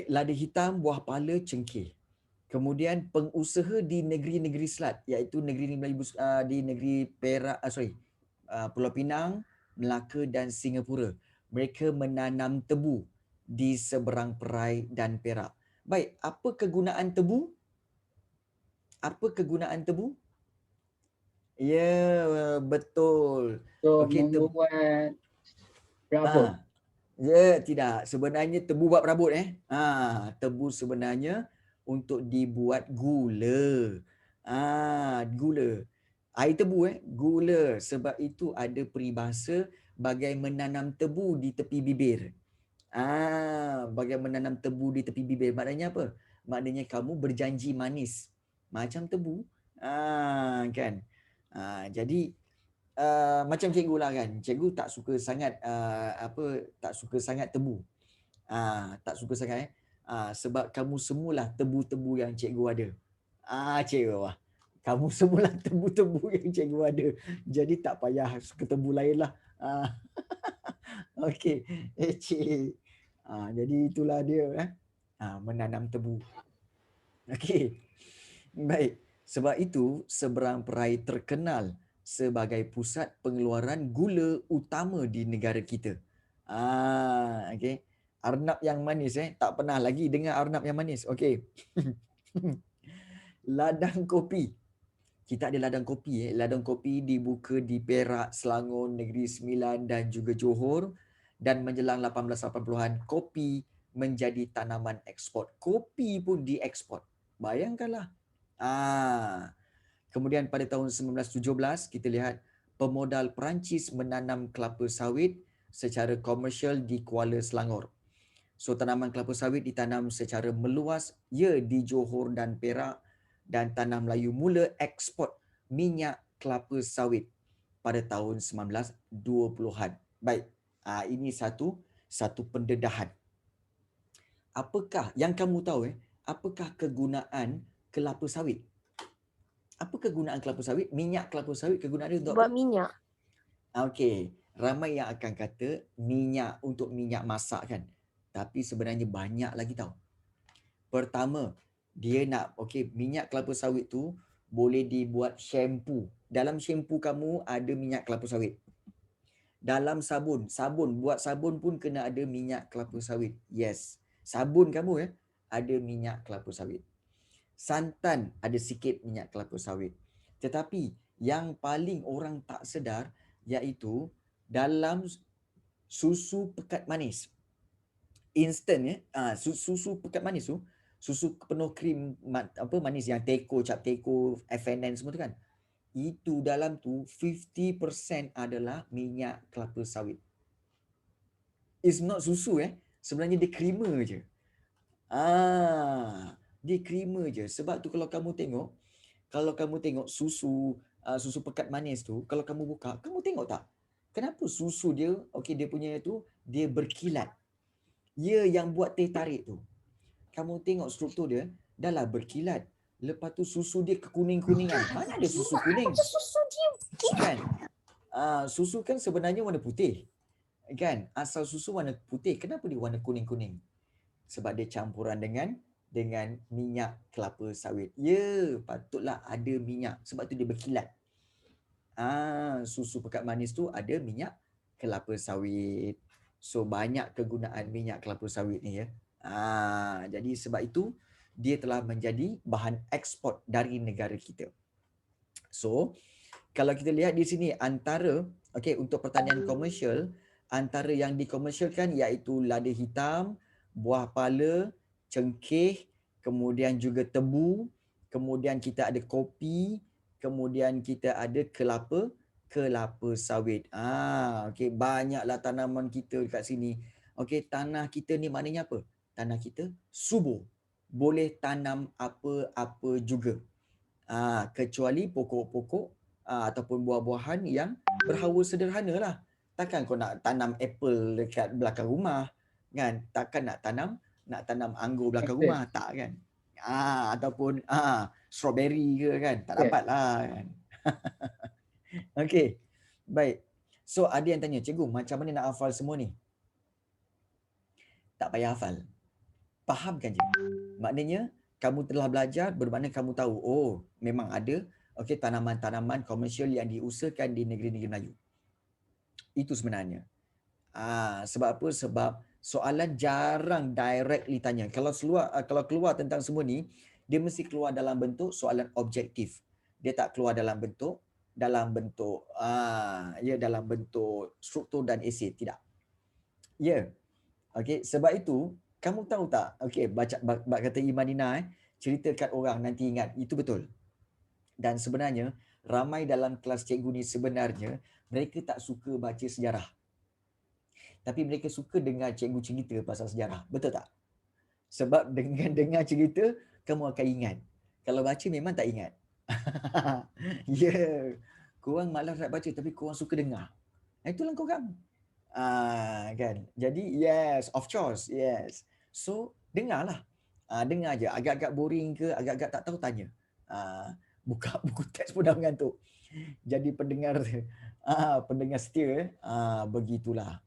Lada hitam, buah pala, cengkeh. Kemudian pengusaha di negeri-negeri selat, iaitu negeri Melayu di negeri Perak, Pulau Pinang, Melaka dan Singapura. Mereka menanam tebu di seberang Perai dan Perak. Baik, apa kegunaan tebu? Ya, betul. So, membuat perabot. Ya, tidak. Sebenarnya tebu buat perabot tebu sebenarnya untuk dibuat gula. Gula. Air tebu gula. Sebab itu ada peribahasa bagai menanam tebu di tepi bibir. Bagai menanam tebu di tepi bibir. Maknanya apa? Maknanya kamu berjanji manis. Macam tebu. Kan? Jadi macam cikgu lah kan. Cikgu tak suka sangat tak suka sangat tebu. Tak suka sangat sebab kamu semualah tebu-tebu yang cikgu ada. Cikgu wah. Kamu semualah tebu-tebu yang cikgu ada. Jadi tak payah suka tebu lain lah. Okey. Cik. Jadi itulah dia menanam tebu. Okey. Baik. Sebab itu seberang Perai terkenal sebagai pusat pengeluaran gula utama di negara kita. Okey. Arnab yang manis tak pernah lagi dengar arnab yang manis. Okey. Ladang kopi. Kita ada ladang kopi. Ladang kopi dibuka di Perak, Selangor, Negeri Sembilan dan juga Johor. Dan menjelang 1880-an, kopi menjadi tanaman ekspor. Kopi pun diekspor. Bayangkanlah. Kemudian pada tahun 1917, kita lihat pemodal Perancis menanam kelapa sawit secara komersial di Kuala Selangor. So tanaman kelapa sawit ditanam secara meluas di Johor dan Perak, dan Tanah Melayu mula ekspor minyak kelapa sawit pada tahun 1920-an. Baik, ini satu pendedahan. Apakah yang kamu tahu apakah kegunaan kelapa sawit? Apa kegunaan kelapa sawit? Minyak kelapa sawit kegunaan dia untuk Buat apa? minyak. Okey, ramai yang akan kata minyak untuk minyak masak kan. Tapi sebenarnya banyak lagi tahu. Pertama, dia nak minyak kelapa sawit tu boleh dibuat shampoo. Dalam shampoo kamu ada minyak kelapa sawit. Dalam sabun buat sabun pun kena ada minyak kelapa sawit. Yes, sabun kamu ada minyak kelapa sawit. Santan ada sikit minyak kelapa sawit. Tetapi yang paling orang tak sedar iaitu dalam susu pekat manis. Instant susu pekat manis tu, susu penuh krim manis yang Teko, Cap Teko, FNN semua tu kan. Itu dalam tu 50% adalah minyak kelapa sawit. It's not susu sebenarnya dia creamer je. Dia creamer je. Sebab tu kalau kamu tengok susu pekat manis tu, kalau kamu buka, kamu tengok tak? Kenapa susu dia, dia punya tu, dia berkilat. Yang buat teh tarik tu. Kamu tengok struktur dia, dah lah berkilat. Lepas tu susu dia kekuning-kuningan. Mana ada susu kuning? Susu dia Kan? Susu kan sebenarnya warna putih. Kan? Asal susu warna putih. Kenapa dia warna kuning-kuning? Sebab dia campuran dengan minyak kelapa sawit. Patutlah ada minyak. Sebab tu dia berkilat. Susu pekat manis tu ada minyak kelapa sawit. So banyak kegunaan minyak kelapa sawit ni jadi sebab itu dia telah menjadi bahan ekspor dari negara kita. So kalau kita lihat di sini antara untuk pertanian komersial, antara yang dikomersialkan iaitu lada hitam, buah pala, cengkeh, kemudian juga tebu, kemudian kita ada kopi, kemudian kita ada kelapa sawit. Banyaklah tanaman kita dekat sini. Tanah kita ni maknanya apa? Tanah kita subur. Boleh tanam apa-apa juga. Kecuali pokok-pokok ataupun buah-buahan yang berhawa sederhana lah. Takkan kau nak tanam apple dekat belakang rumah kan? Takkan nak tanam anggur belakang rumah, tak kan? Ataupun strawberry ke kan? Tak dapat lah kan. Okey. Baik. So ada yang tanya, cikgu macam mana nak hafal semua ni? Tak payah hafal. Fahamkan je. Maknanya kamu telah belajar, bermakna kamu tahu, memang ada tanaman-tanaman komersial yang diusahakan di negeri-negeri Melayu. Itu sebenarnya. Sebab apa? Sebab soalan jarang directly tanya. Kalau keluar tentang semua ni, dia mesti keluar dalam bentuk soalan objektif. Dia tak keluar dalam bentuk dalam bentuk struktur dan esei, tidak. Sebab itu kamu tahu tak, baca kata Imanina cerita kat orang nanti ingat, itu betul. Dan sebenarnya ramai dalam kelas cikgu ni sebenarnya mereka tak suka baca sejarah. Tapi mereka suka dengar cikgu cerita pasal sejarah. Betul tak? Sebab dengan dengar cerita kamu akan ingat. Kalau baca memang tak ingat. Korang malas nak baca tapi korang suka dengar. Itulah korang. Kan. Jadi yes, of course, yes. So dengarlah. Dengar je. Agak-agak boring ke, agak-agak tak tahu, tanya. Buka buku teks pun dah mengantuk. Jadi pendengar setia begitulah.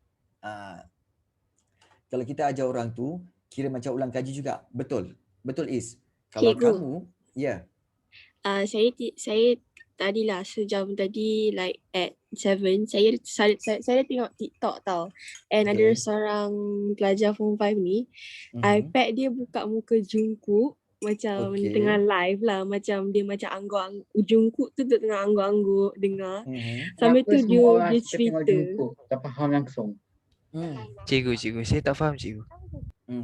Kalau kita ajar orang tu kira macam ulang kaji juga. Betul Is. Kalau Cikgu. kamu Saya tadilah sejam tadi like at 7 saya tengok TikTok tau, and ada Okay. seorang pelajar form 5 ni iPad dia buka muka Jungkook macam Okay. tengah live lah, macam dia macam angguk-angguk, Jungkook tu tengah angguk-angguk dengar. Sambil Kenapa tu semua orang dia suka tengok cerita. Jungkook? Tak faham langsung. Cikgu, saya tak faham cikgu.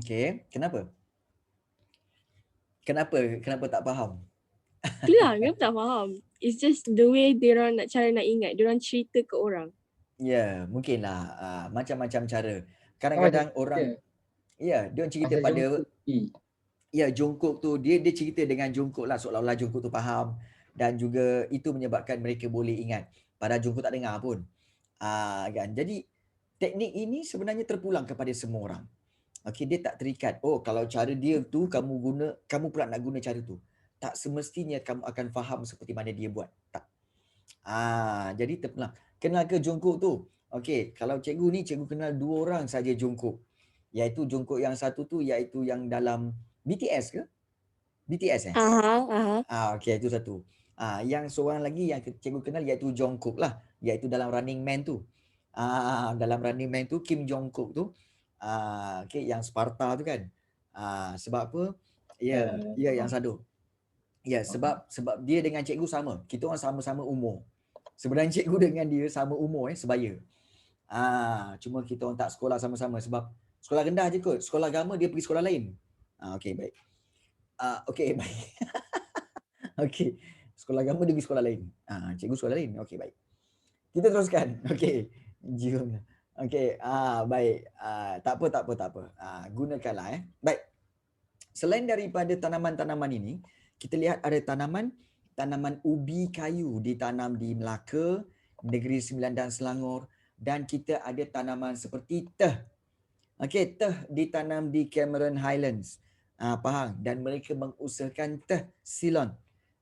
Okay, kenapa? Kenapa tak faham? Itulah, kenapa tak faham? It's just the way diorang cara nak ingat, diorang cerita ke orang. Ya, mungkinlah macam-macam cara. Kadang-kadang orang dia cerita Pasal pada Jungkook. Jungkook tu dia cerita dengan Jungkook lah, seolah-olah Jungkook tu faham, dan juga itu menyebabkan mereka boleh ingat padahal Jungkook tak dengar pun. Kan. Jadi teknik ini sebenarnya terpulang kepada semua orang. Okey, dia tak terikat. Oh, kalau cara dia tu kamu pula nak guna cara tu. Tak semestinya kamu akan faham seperti mana dia buat. Tak. Jadi terpulang. Kenal ke Jungkook tu? Okey, kalau cikgu ni cikgu kenal 2 orang saja Jungkook. Iaitu Jungkook yang satu tu iaitu yang dalam BTS ke? BTS okey, itu satu. Yang seorang lagi yang cikgu kenal iaitu Jungkook lah, iaitu dalam Running Man tu. Dalam Running Man tu Kim Jong-kook tu okey, yang Sparta tu kan. Sebab apa? Ya, yang sadu. Ya, sebab dia dengan cikgu sama. Kita orang sama-sama umur. Sebenarnya cikgu dengan dia sama umur sebaya. Cuma kita orang tak sekolah sama-sama sebab sekolah rendah je kot. Sekolah agama dia pergi sekolah lain. Okey, baik. Okey, baik. Okey. Sekolah agama dia pergi sekolah lain. Cikgu sekolah lain. Okey, baik. Kita teruskan. Okey. Jom. Okey, baik. Tak apa. Gunakanlah Baik. Selain daripada tanaman-tanaman ini, kita lihat ada tanaman ubi kayu ditanam di Melaka, Negeri Sembilan dan Selangor, dan kita ada tanaman seperti teh. Okey, teh ditanam di Cameron Highlands, Pahang, dan mereka mengusahakan teh Ceylon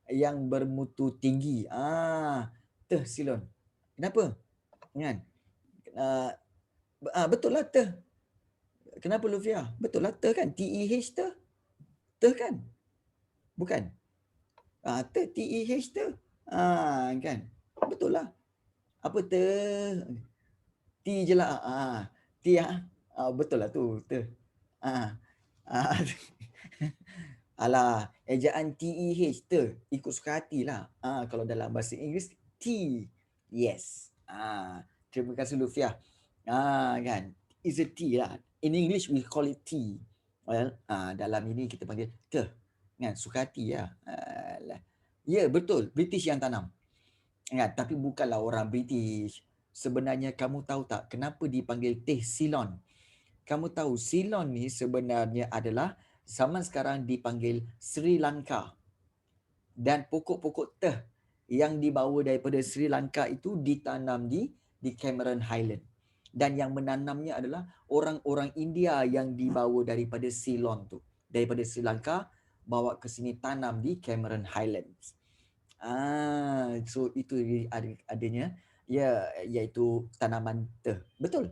yang bermutu tinggi. Teh Ceylon. Kenapa? Kan? Betul lah teh. Kenapa Lufia? Betul lah teh kan? TEH teh. Teh kan? Bukan? Teh TEH teh. Kan? Betul lah. Apa teh? T je lah. T betul lah tu teh. Alah, ejaan TEH teh ikut suka hatilah. Kalau dalam bahasa Inggeris T. Yes. Terima kasih Lufia. Kan? Is a T lah. In English we call it tea. Well, dalam ini kita panggil teh. Kan? Suka hati lah. Ya, betul. British yang tanam. Kan? Tapi bukanlah orang British. Sebenarnya kamu tahu tak kenapa dipanggil teh Ceylon? Kamu tahu Ceylon ni sebenarnya adalah zaman sekarang dipanggil Sri Lanka. Dan pokok-pokok teh yang dibawa daripada Sri Lanka itu ditanam di Cameron Highland. Dan yang menanamnya adalah orang-orang India yang dibawa daripada Ceylon tu. Daripada Sri Lanka bawa ke sini tanam di Cameron Highlands. So itu adanya iaitu tanaman teh. Betul?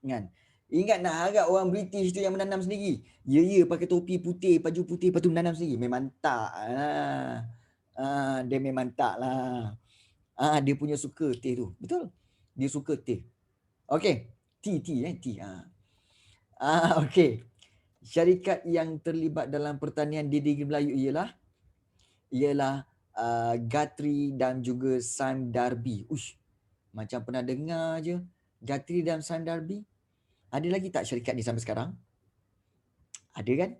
Kan? Ingat nak harap orang British tu yang menanam sendiri. Ya, pakai topi putih, baju putih, lepas tu menanam sendiri. Memang tak lah. Dia memang tak lah. Dia punya suka teh tu. Betul? Dia suka teh. Okey. Tea. Okey. Syarikat yang terlibat dalam pertanian di negeri Melayu ialah Guthrie dan juga Sime Darby. Macam pernah dengar je. Guthrie dan Sime Darby. Ada lagi tak syarikat ni sampai sekarang? Ada kan?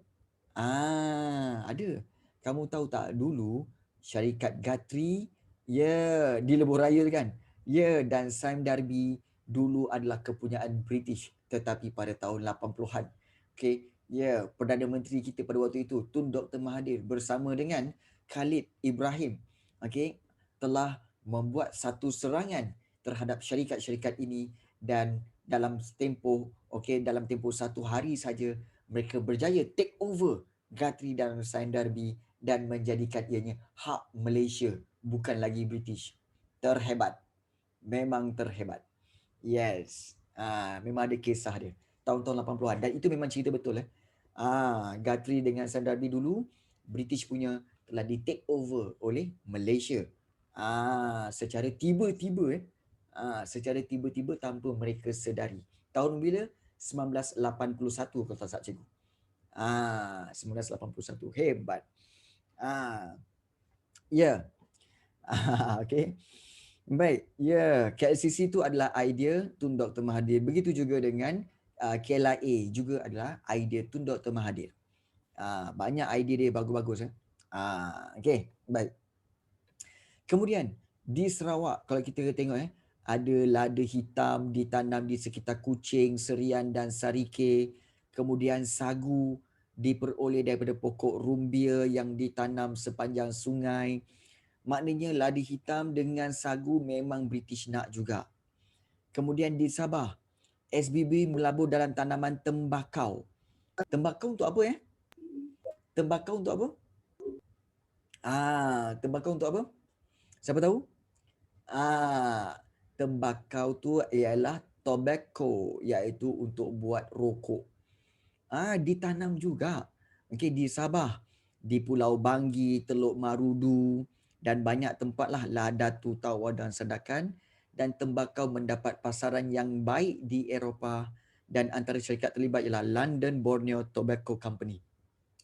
Ada. Kamu tahu tak dulu syarikat Guthrie di Lebuh Raya kan? Dan Sime Darby dulu adalah kepunyaan British tetapi pada tahun 80-an. Okey. Perdana Menteri kita pada waktu itu Tun Dr. Mahathir bersama dengan Khalid Ibrahim telah membuat satu serangan terhadap syarikat-syarikat ini, dan dalam tempoh 1 hari saja mereka berjaya take over Guthrie dan Sime Darby dan menjadikan ianya hak Malaysia, bukan lagi British. Terhebat. Memang terhebat. Yes. Memang ada kisah dia. Tahun-tahun 80-an. Dan itu memang cerita betul. Guthrie dengan Sime Darby dulu, British punya telah di take over oleh Malaysia. Secara tiba-tiba secara tiba-tiba tanpa mereka sedari. Tahun bila? 1981 kalau tak salah cikgu. 1981. Hebat. Ya. Okey. Baik. Ya, KLCC itu adalah idea Tun Dr. Mahathir. Begitu juga dengan KLIA juga adalah idea Tun Dr. Mahathir. Banyak idea dia bagus-bagus. Okey, baik. Kemudian di Sarawak kalau kita tengok ada lada hitam ditanam di sekitar Kuching, Serian dan Sarike. Kemudian sagu diperoleh daripada pokok rumbia yang ditanam sepanjang sungai. Maknanya lada hitam dengan sagu memang British nak juga. Kemudian di Sabah, SBB melabur dalam tanaman tembakau. Tembakau untuk apa Tembakau untuk apa? Tembakau untuk apa? Siapa tahu? Tembakau tu ialah tobacco, iaitu untuk buat rokok. Ditanam juga. Okey, di Sabah, di Pulau Banggi, Teluk Marudu dan banyak tempatlah Ladatu, Tawar dan Sandakan, dan tembakau mendapat pasaran yang baik di Eropah, dan antara syarikat terlibat ialah London Borneo Tobacco Company.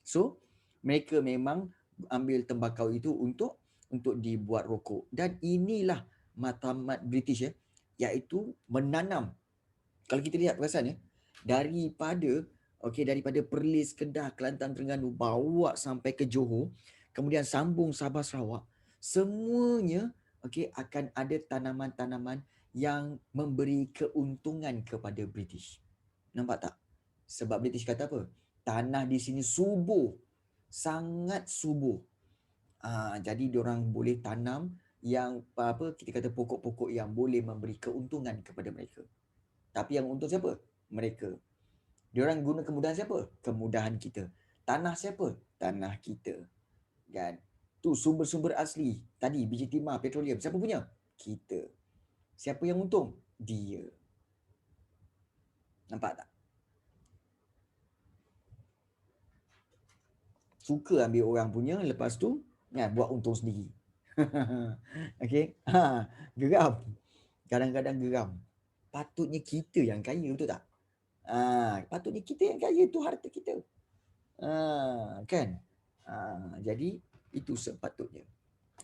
So, mereka memang ambil tembakau itu untuk dibuat rokok. Dan inilah matlamat British iaitu menanam. Kalau kita lihat perasan daripada Perlis, Kedah, Kelantan, Terengganu bawa sampai ke Johor, kemudian sambung Sabah, Sarawak, semuanya akan ada tanaman-tanaman yang memberi keuntungan kepada British. Nampak tak? Sebab British kata apa? Tanah di sini subur, sangat subur. Jadi diorang boleh tanam yang kita kata pokok-pokok yang boleh memberi keuntungan kepada mereka. Tapi yang untung siapa? Mereka. Diorang guna kemudahan siapa? Kemudahan kita. Tanah siapa? Tanah kita. Kan? Tu sumber-sumber asli. Tadi biji timah, petroleum. Siapa punya? Kita. Siapa yang untung? Dia. Nampak tak? Suka ambil orang punya, lepas tu buat untung sendiri. Okey. Geram. Kadang-kadang geram. Patutnya kita yang kaya, betul tak? Patutnya kita yang kaya, tu harta kita. Kan? Jadi itu sepatutnya.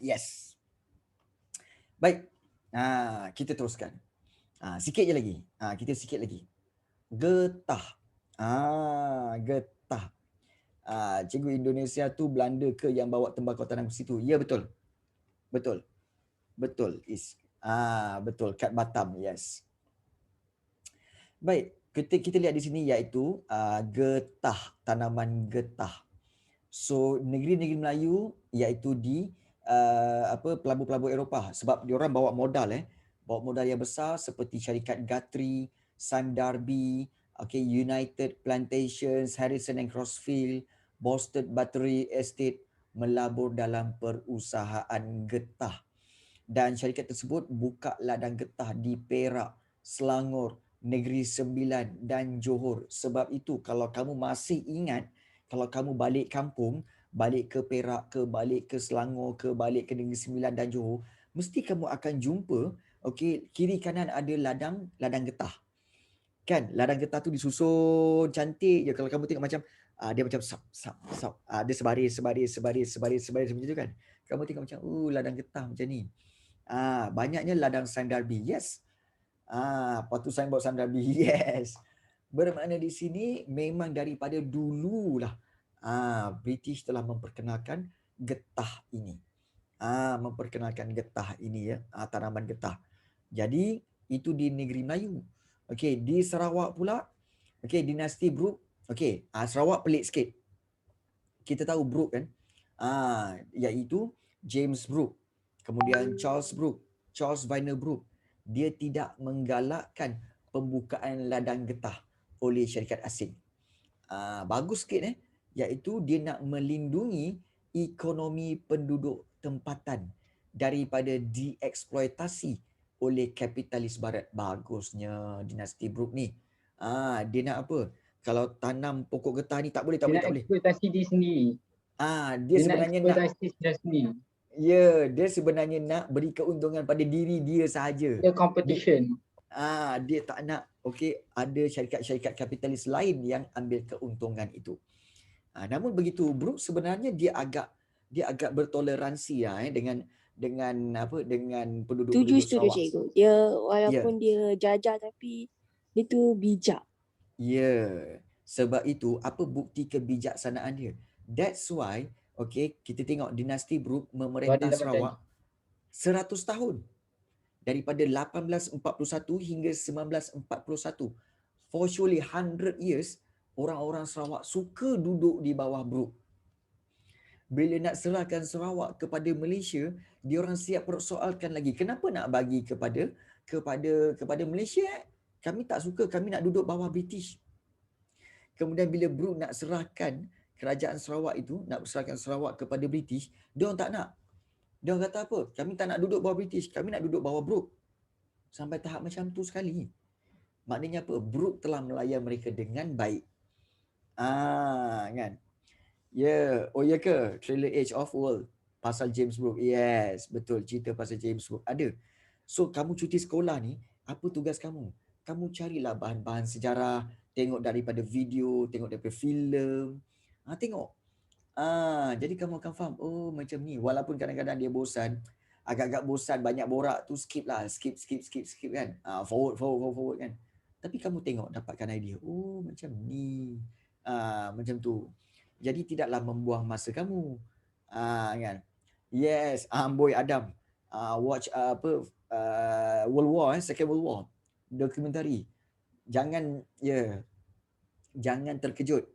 Yes. Baik. Kita teruskan. Sikit je lagi. Kita sikit lagi. Getah. Getah. Cikgu, Indonesia tu Belanda ke yang bawa tembakau tanam ke situ? Ya, betul. Betul. Betul. Betul. Kat Batam. Yes. Baik. Kita lihat di sini iaitu getah. Tanaman getah. So, negeri-negeri Melayu iaitu di pelabur-pelabur Eropah. Sebab diorang bawa modal. Bawa modal yang besar seperti syarikat Guthrie, Sime Darby, United Plantations, Harrison and Crossfield, Boston Battery Estate melabur dalam perusahaan getah. Dan syarikat tersebut buka ladang getah di Perak, Selangor, Negeri Sembilan dan Johor. Sebab itu kalau kamu masih ingat, kalau kamu balik kampung, balik ke Perak ke, balik ke Selangor ke, balik ke Negeri Sembilan dan Johor, mesti kamu akan jumpa kiri kanan ada ladang getah. Kan, ladang getah tu disusun cantik je. Kalau kamu tengok macam dia macam dia sebaris macam tu kan. Kamu tengok macam ladang getah macam ni. Banyaknya ladang Sime Darby. Yes. Patu signboard Sime Darby. Yes. Bermakna di sini memang daripada dululah British telah memperkenalkan getah ini. Memperkenalkan getah ini tanaman getah. Jadi itu di negeri Melayu. Okey, di Sarawak pula, dinasti Brooke. Sarawak pelik sikit. Kita tahu Brooke kan? Iaitu James Brooke. Kemudian Charles Brooke, Charles Vyner Brooke. Dia tidak menggalakkan pembukaan ladang getah oleh syarikat asing. Bagus sikit iaitu dia nak melindungi ekonomi penduduk tempatan daripada dieksploitasi oleh kapitalis barat. Bagusnya dinasti Brooke ni. Dia nak apa? Kalau tanam pokok getah ni tak boleh. Eksploitasi diri sendiri. Dia sebenarnya nak eksploitasi diri sendiri. Ya, dia sebenarnya nak beri keuntungan pada diri dia sahaja. The competition. Dia tak nak ada syarikat-syarikat kapitalis lain yang ambil keuntungan itu. Namun begitu, Brooks sebenarnya dia agak bertoleransi dengan penduduk-penduduk Setuju Sarawak. cikgu. Dia walaupun dia jajah tapi dia tu bijak. Ya, sebab itu apa bukti kebijaksanaan dia? That's why kita tengok dinasti Brooks memerintah Sarawak 100 tahun. Daripada 1841 hingga 1941. For surely 100 years, orang-orang Sarawak suka duduk di bawah Brooks. Bila nak serahkan Sarawak kepada Malaysia, diorang siap persoalkan lagi. Kenapa nak bagi kepada Malaysia? Kami tak suka, kami nak duduk bawah British. Kemudian bila Brooks nak serahkan kerajaan Sarawak itu, nak serahkan Sarawak kepada British, diorang tak nak. Dia kata apa? Kami tak nak duduk bawah British, kami nak duduk bawah Brooks. Sampai tahap macam tu sekali. Maknanya apa? Brooks telah melayan mereka dengan baik. Kan? Ya, oh ya ke? Trailer Age of World pasal James Brooks. Yes, betul, cerita pasal James Brooks ada. So kamu cuti sekolah ni, apa tugas kamu? Kamu carilah bahan-bahan sejarah, tengok daripada video, tengok daripada filem. Tengok. Jadi kamu akan faham, oh macam ni. Walaupun kadang-kadang dia bosan, agak-agak bosan, banyak borak tu skip lah. Skip kan. Forward kan. Tapi kamu tengok, dapatkan idea. Oh macam ni. Macam tu. Jadi tidaklah membuang masa kamu. Kan. Yes, Boy Adam. Watch World War, Second World War. Dokumentari. Jangan terkejut.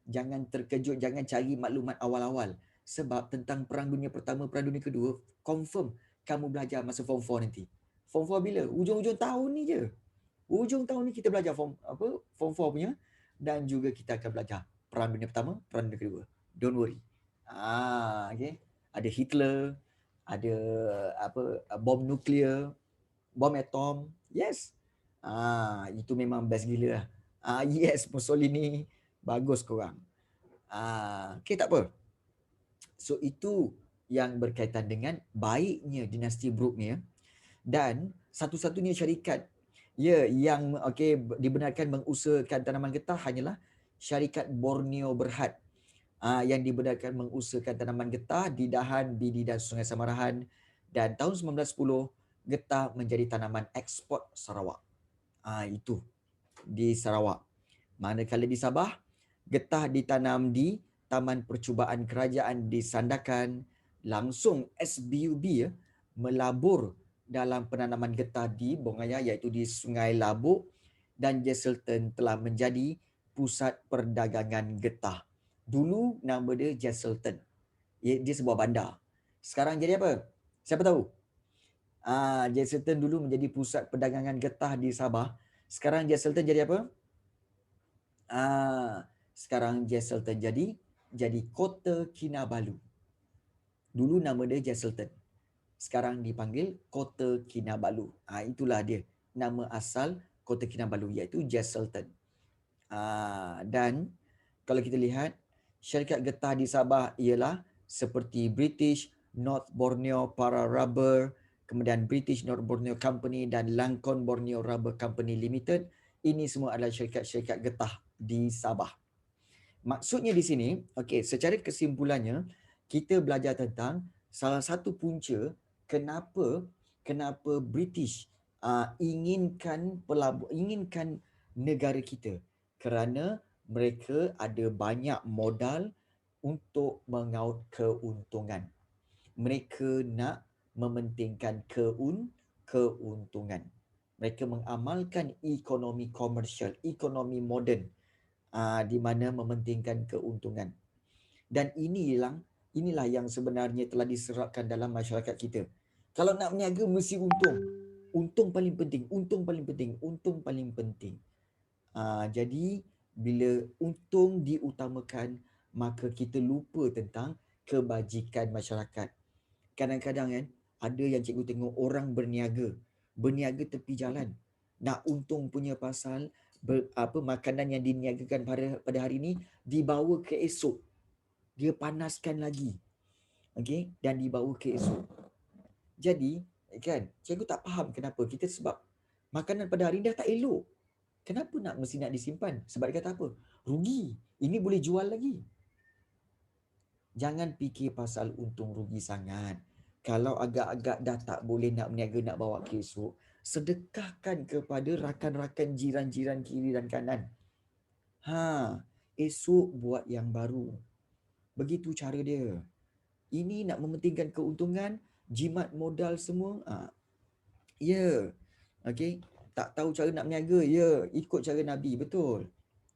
Jangan terkejut, jangan cari maklumat awal-awal. Sebab tentang Perang Dunia Pertama, Perang Dunia Kedua, confirm kamu belajar masa Form 4 nanti. Form 4 bila? Ujung-ujung tahun ni je. Ujung tahun ni kita belajar Form 4 punya, dan juga kita akan belajar Perang Dunia Pertama, Perang Dunia Kedua. Don't worry. Ada Hitler, ada bom nuklear, bom atom. Yes. Itu memang best gila lah. Yes, Mussolini. Bagus korang. Tak apa. So itu yang berkaitan dengan baiknya dinasti Brooks ni. Dan satu-satunya syarikat yang dibenarkan mengusahakan tanaman getah hanyalah syarikat Borneo Berhad. Yang dibenarkan mengusahakan tanaman getah di Dahan, Bidi dan Sungai Samarahan. Dan tahun 1910 getah menjadi tanaman ekspor Sarawak. Itu di Sarawak. Manakala di Sabah, getah ditanam di Taman Percubaan Kerajaan di Sandakan. Langsung SBUB melabur dalam penanaman getah di Bongaya, iaitu di Sungai Labuk, dan Jesselton telah menjadi pusat perdagangan getah. Dulu nama dia Jesselton. Dia sebuah bandar. Sekarang jadi apa? Siapa tahu? Jesselton dulu menjadi pusat perdagangan getah di Sabah. Sekarang Jesselton jadi apa? Sekarang Jesselton jadi Kota Kinabalu. Dulu nama dia Jesselton. Sekarang dipanggil Kota Kinabalu. Itulah dia nama asal Kota Kinabalu, iaitu Jesselton. Dan kalau kita lihat, syarikat getah di Sabah ialah seperti British North Borneo Para Rubber, kemudian British North Borneo Company dan Langkon Borneo Rubber Company Limited. Ini semua adalah syarikat-syarikat getah di Sabah. Maksudnya di sini, secara kesimpulannya, kita belajar tentang salah satu punca kenapa British inginkan negara kita, kerana mereka ada banyak modal untuk mengaut keuntungan. Mereka nak mementingkan keuntungan. Mereka mengamalkan ekonomi komersial, ekonomi moden, di mana mementingkan keuntungan. Dan inilah yang sebenarnya telah diserapkan dalam masyarakat kita. Kalau nak berniaga mesti untung. Untung paling penting. Jadi bila untung diutamakan, maka kita lupa tentang kebajikan masyarakat. Kadang-kadang kan ada yang cikgu tengok orang berniaga tepi jalan. Nak untung punya pasal makanan yang diniagakan pada hari ini dibawa ke esok. Dia panaskan lagi. okey, dan dibawa ke esok. Jadi kan cikgu tak faham kenapa kita, sebab makanan pada hari ni dah tak elok. Kenapa mesti nak disimpan? Sebab dia kata apa? Rugi. Ini boleh jual lagi. Jangan fikir pasal untung rugi sangat. Kalau agak-agak dah tak boleh nak berniaga, nak bawa ke esok, sedekahkan kepada rakan-rakan jiran-jiran kiri dan kanan. Esok buat yang baru. Begitu cara dia. Ini nak mementingkan keuntungan, jimat modal semua. Ya. Okey. Tak tahu cara nak berniaga. Ya. Ikut cara Nabi. Betul.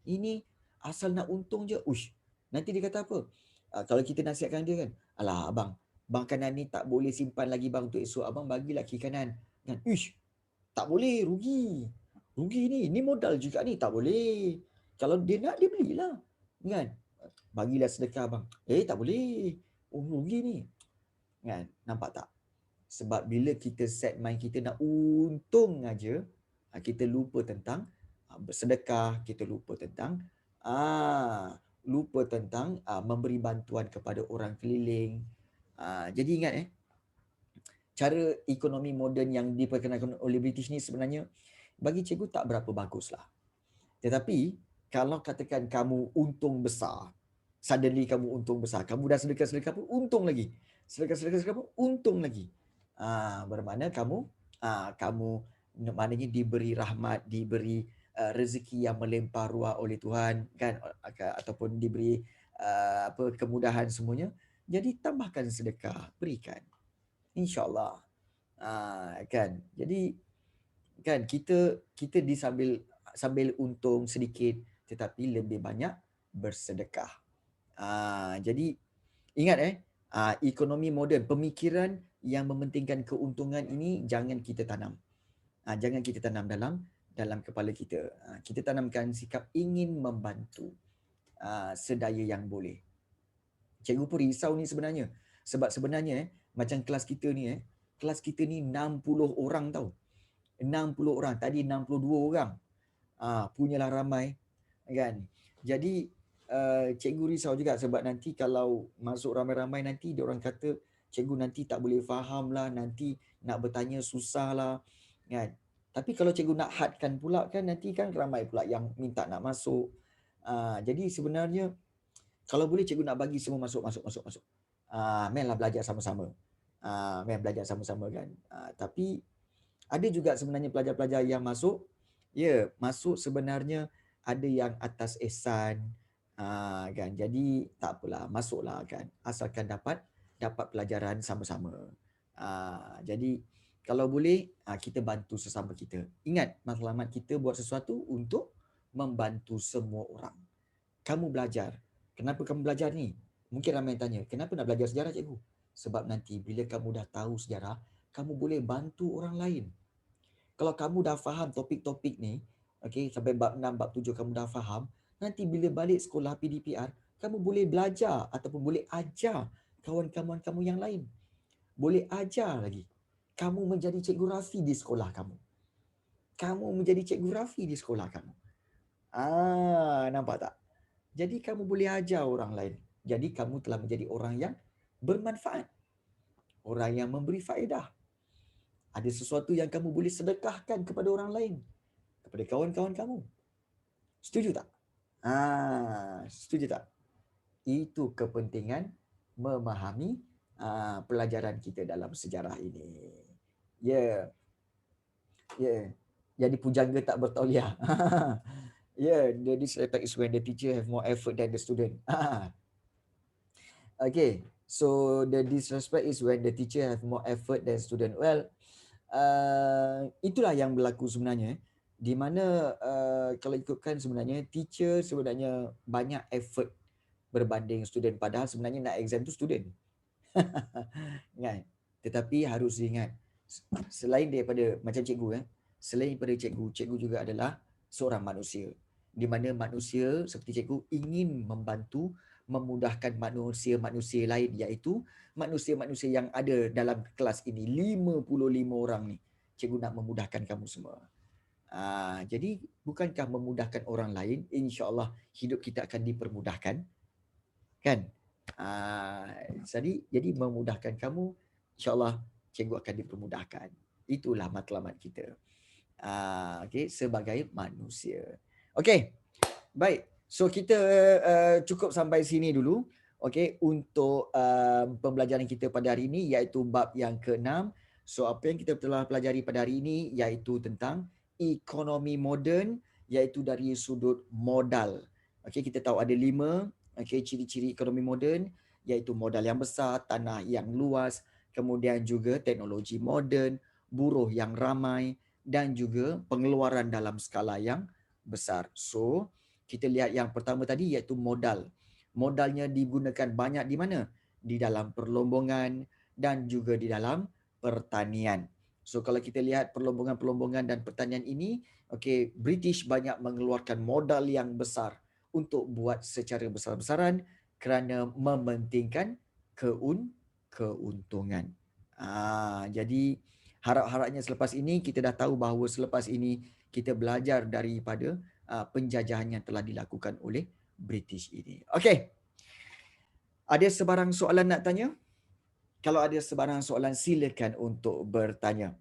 Ini asal nak untung je. Nanti dia kata apa? Kalau kita nasihatkan dia kan, alah abang, makanan ni tak boleh simpan lagi bang untuk esok. Abang bagilah kiri kanan. Kan? Tak boleh. Rugi. Rugi ni. Ni modal juga ni. Tak boleh. Kalau dia nak, dia belilah. Kan? Bagilah sedekah bang. Tak boleh. Rugi ni. Kan? Nampak tak? Sebab bila kita set mind kita nak untung aja, kita lupa tentang bersedekah, kita lupa tentang memberi bantuan kepada orang keliling. Jadi ingat cara ekonomi moden yang diperkenalkan oleh British ni sebenarnya bagi cikgu tak berapa baguslah. Tetapi kalau katakan kamu untung besar, suddenly kamu untung besar, kamu dah sedekah-sedekah pun untung lagi. Sedekah-sedekah pun untung lagi. Bermakna kamu maknanya diberi rahmat, diberi rezeki yang melimpah ruah oleh Tuhan, kan, ataupun diberi kemudahan semuanya. Jadi tambahkan sedekah, berikan, insya-Allah. Kan. Jadi kan kita sambil untung sedikit tetapi lebih banyak bersedekah. Jadi ingat ekonomi moden, pemikiran yang mementingkan keuntungan ini jangan kita tanam. Jangan kita tanam dalam kepala kita. Kita tanamkan sikap ingin membantu sedaya yang boleh. Cikgu pun risau ni sebenarnya. Sebab sebenarnya macam kelas kita ni 60 orang tau. 60 orang. Tadi 62 orang. Punyalah ramai. Kan? Jadi cikgu risau juga sebab nanti kalau masuk ramai-ramai nanti dia orang kata cikgu nanti tak boleh faham lah, nanti nak bertanya susah lah. Kan? Tapi kalau cikgu nak hadkan pula kan nanti kan ramai pula yang minta nak masuk. Jadi sebenarnya kalau boleh cikgu nak bagi semua masuk. Mainlah belajar sama-sama. Main belajar sama-sama kan. Tapi ada juga sebenarnya pelajar-pelajar yang masuk. Ya, masuk sebenarnya ada yang atas ihsan. Kan. Jadi tak apalah, masuklah kan. Asalkan dapat pelajaran sama-sama. Jadi kalau boleh kita bantu sesama kita. Ingat, matlamat kita buat sesuatu untuk membantu semua orang. Kamu belajar. Kenapa kamu belajar ni? Mungkin ramai yang tanya, kenapa nak belajar sejarah cikgu? Sebab nanti bila kamu dah tahu sejarah, kamu boleh bantu orang lain. Kalau kamu dah faham topik-topik ni, okey, sampai bab 6, bab 7 kamu dah faham, nanti bila balik sekolah PDPR, kamu boleh belajar ataupun boleh ajar kawan-kawan kamu yang lain. Boleh ajar lagi. Kamu menjadi cikgu Rafi di sekolah kamu. Kamu menjadi cikgu Rafi di sekolah kamu. Nampak tak? Jadi kamu boleh ajar orang lain. Jadi kamu telah menjadi orang yang bermanfaat. Orang yang memberi faedah. Ada sesuatu yang kamu boleh sedekahkan kepada orang lain. Kepada kawan-kawan kamu. Setuju tak? Setuju tak? Itu kepentingan memahami pelajaran kita dalam sejarah ini. Ya. Jadi pujangga tak bertauliah. The disrespect is when the teacher have more effort than the student. Okay. So the disrespect is when the teacher have more effort than student. Well, itulah yang berlaku sebenarnya. Di mana kalau ikutkan sebenarnya teacher sebenarnya banyak effort berbanding student. Padahal sebenarnya nak exam tu student. Kan? Tetapi harus diingat, selain daripada macam cikgu selain daripada cikgu juga adalah seorang manusia. Di mana manusia seperti cikgu ingin membantu, memudahkan manusia-manusia lain, iaitu manusia-manusia yang ada dalam kelas ini. 55 orang ni. Cikgu nak memudahkan kamu semua. Jadi bukankah memudahkan orang lain, insya-Allah hidup kita akan dipermudahkan? Kan? Jadi memudahkan kamu, insya-Allah cikgu akan dipermudahkan. Itulah matlamat kita. Okey, sebagai manusia. Okey. Baik. So kita cukup sampai sini dulu. Okey, untuk pembelajaran kita pada hari ini iaitu bab yang ke-6. So apa yang kita telah pelajari pada hari ini iaitu tentang ekonomi moden, iaitu dari sudut modal. Okey, kita tahu ada 5 ciri-ciri ekonomi moden, iaitu modal yang besar, tanah yang luas, kemudian juga teknologi moden, buruh yang ramai dan juga pengeluaran dalam skala yang besar. So kita lihat yang pertama tadi iaitu modal. Modalnya digunakan banyak di mana? Di dalam perlombongan dan juga di dalam pertanian. So kalau kita lihat perlombongan dan pertanian ini, okey, British banyak mengeluarkan modal yang besar untuk buat secara besar-besaran kerana mementingkan keuntungan. Jadi harap-harapnya selepas ini kita dah tahu bahawa selepas ini kita belajar daripada penjajahan yang telah dilakukan oleh British ini. Okey. Ada sebarang soalan nak tanya? Kalau ada sebarang soalan silakan untuk bertanya.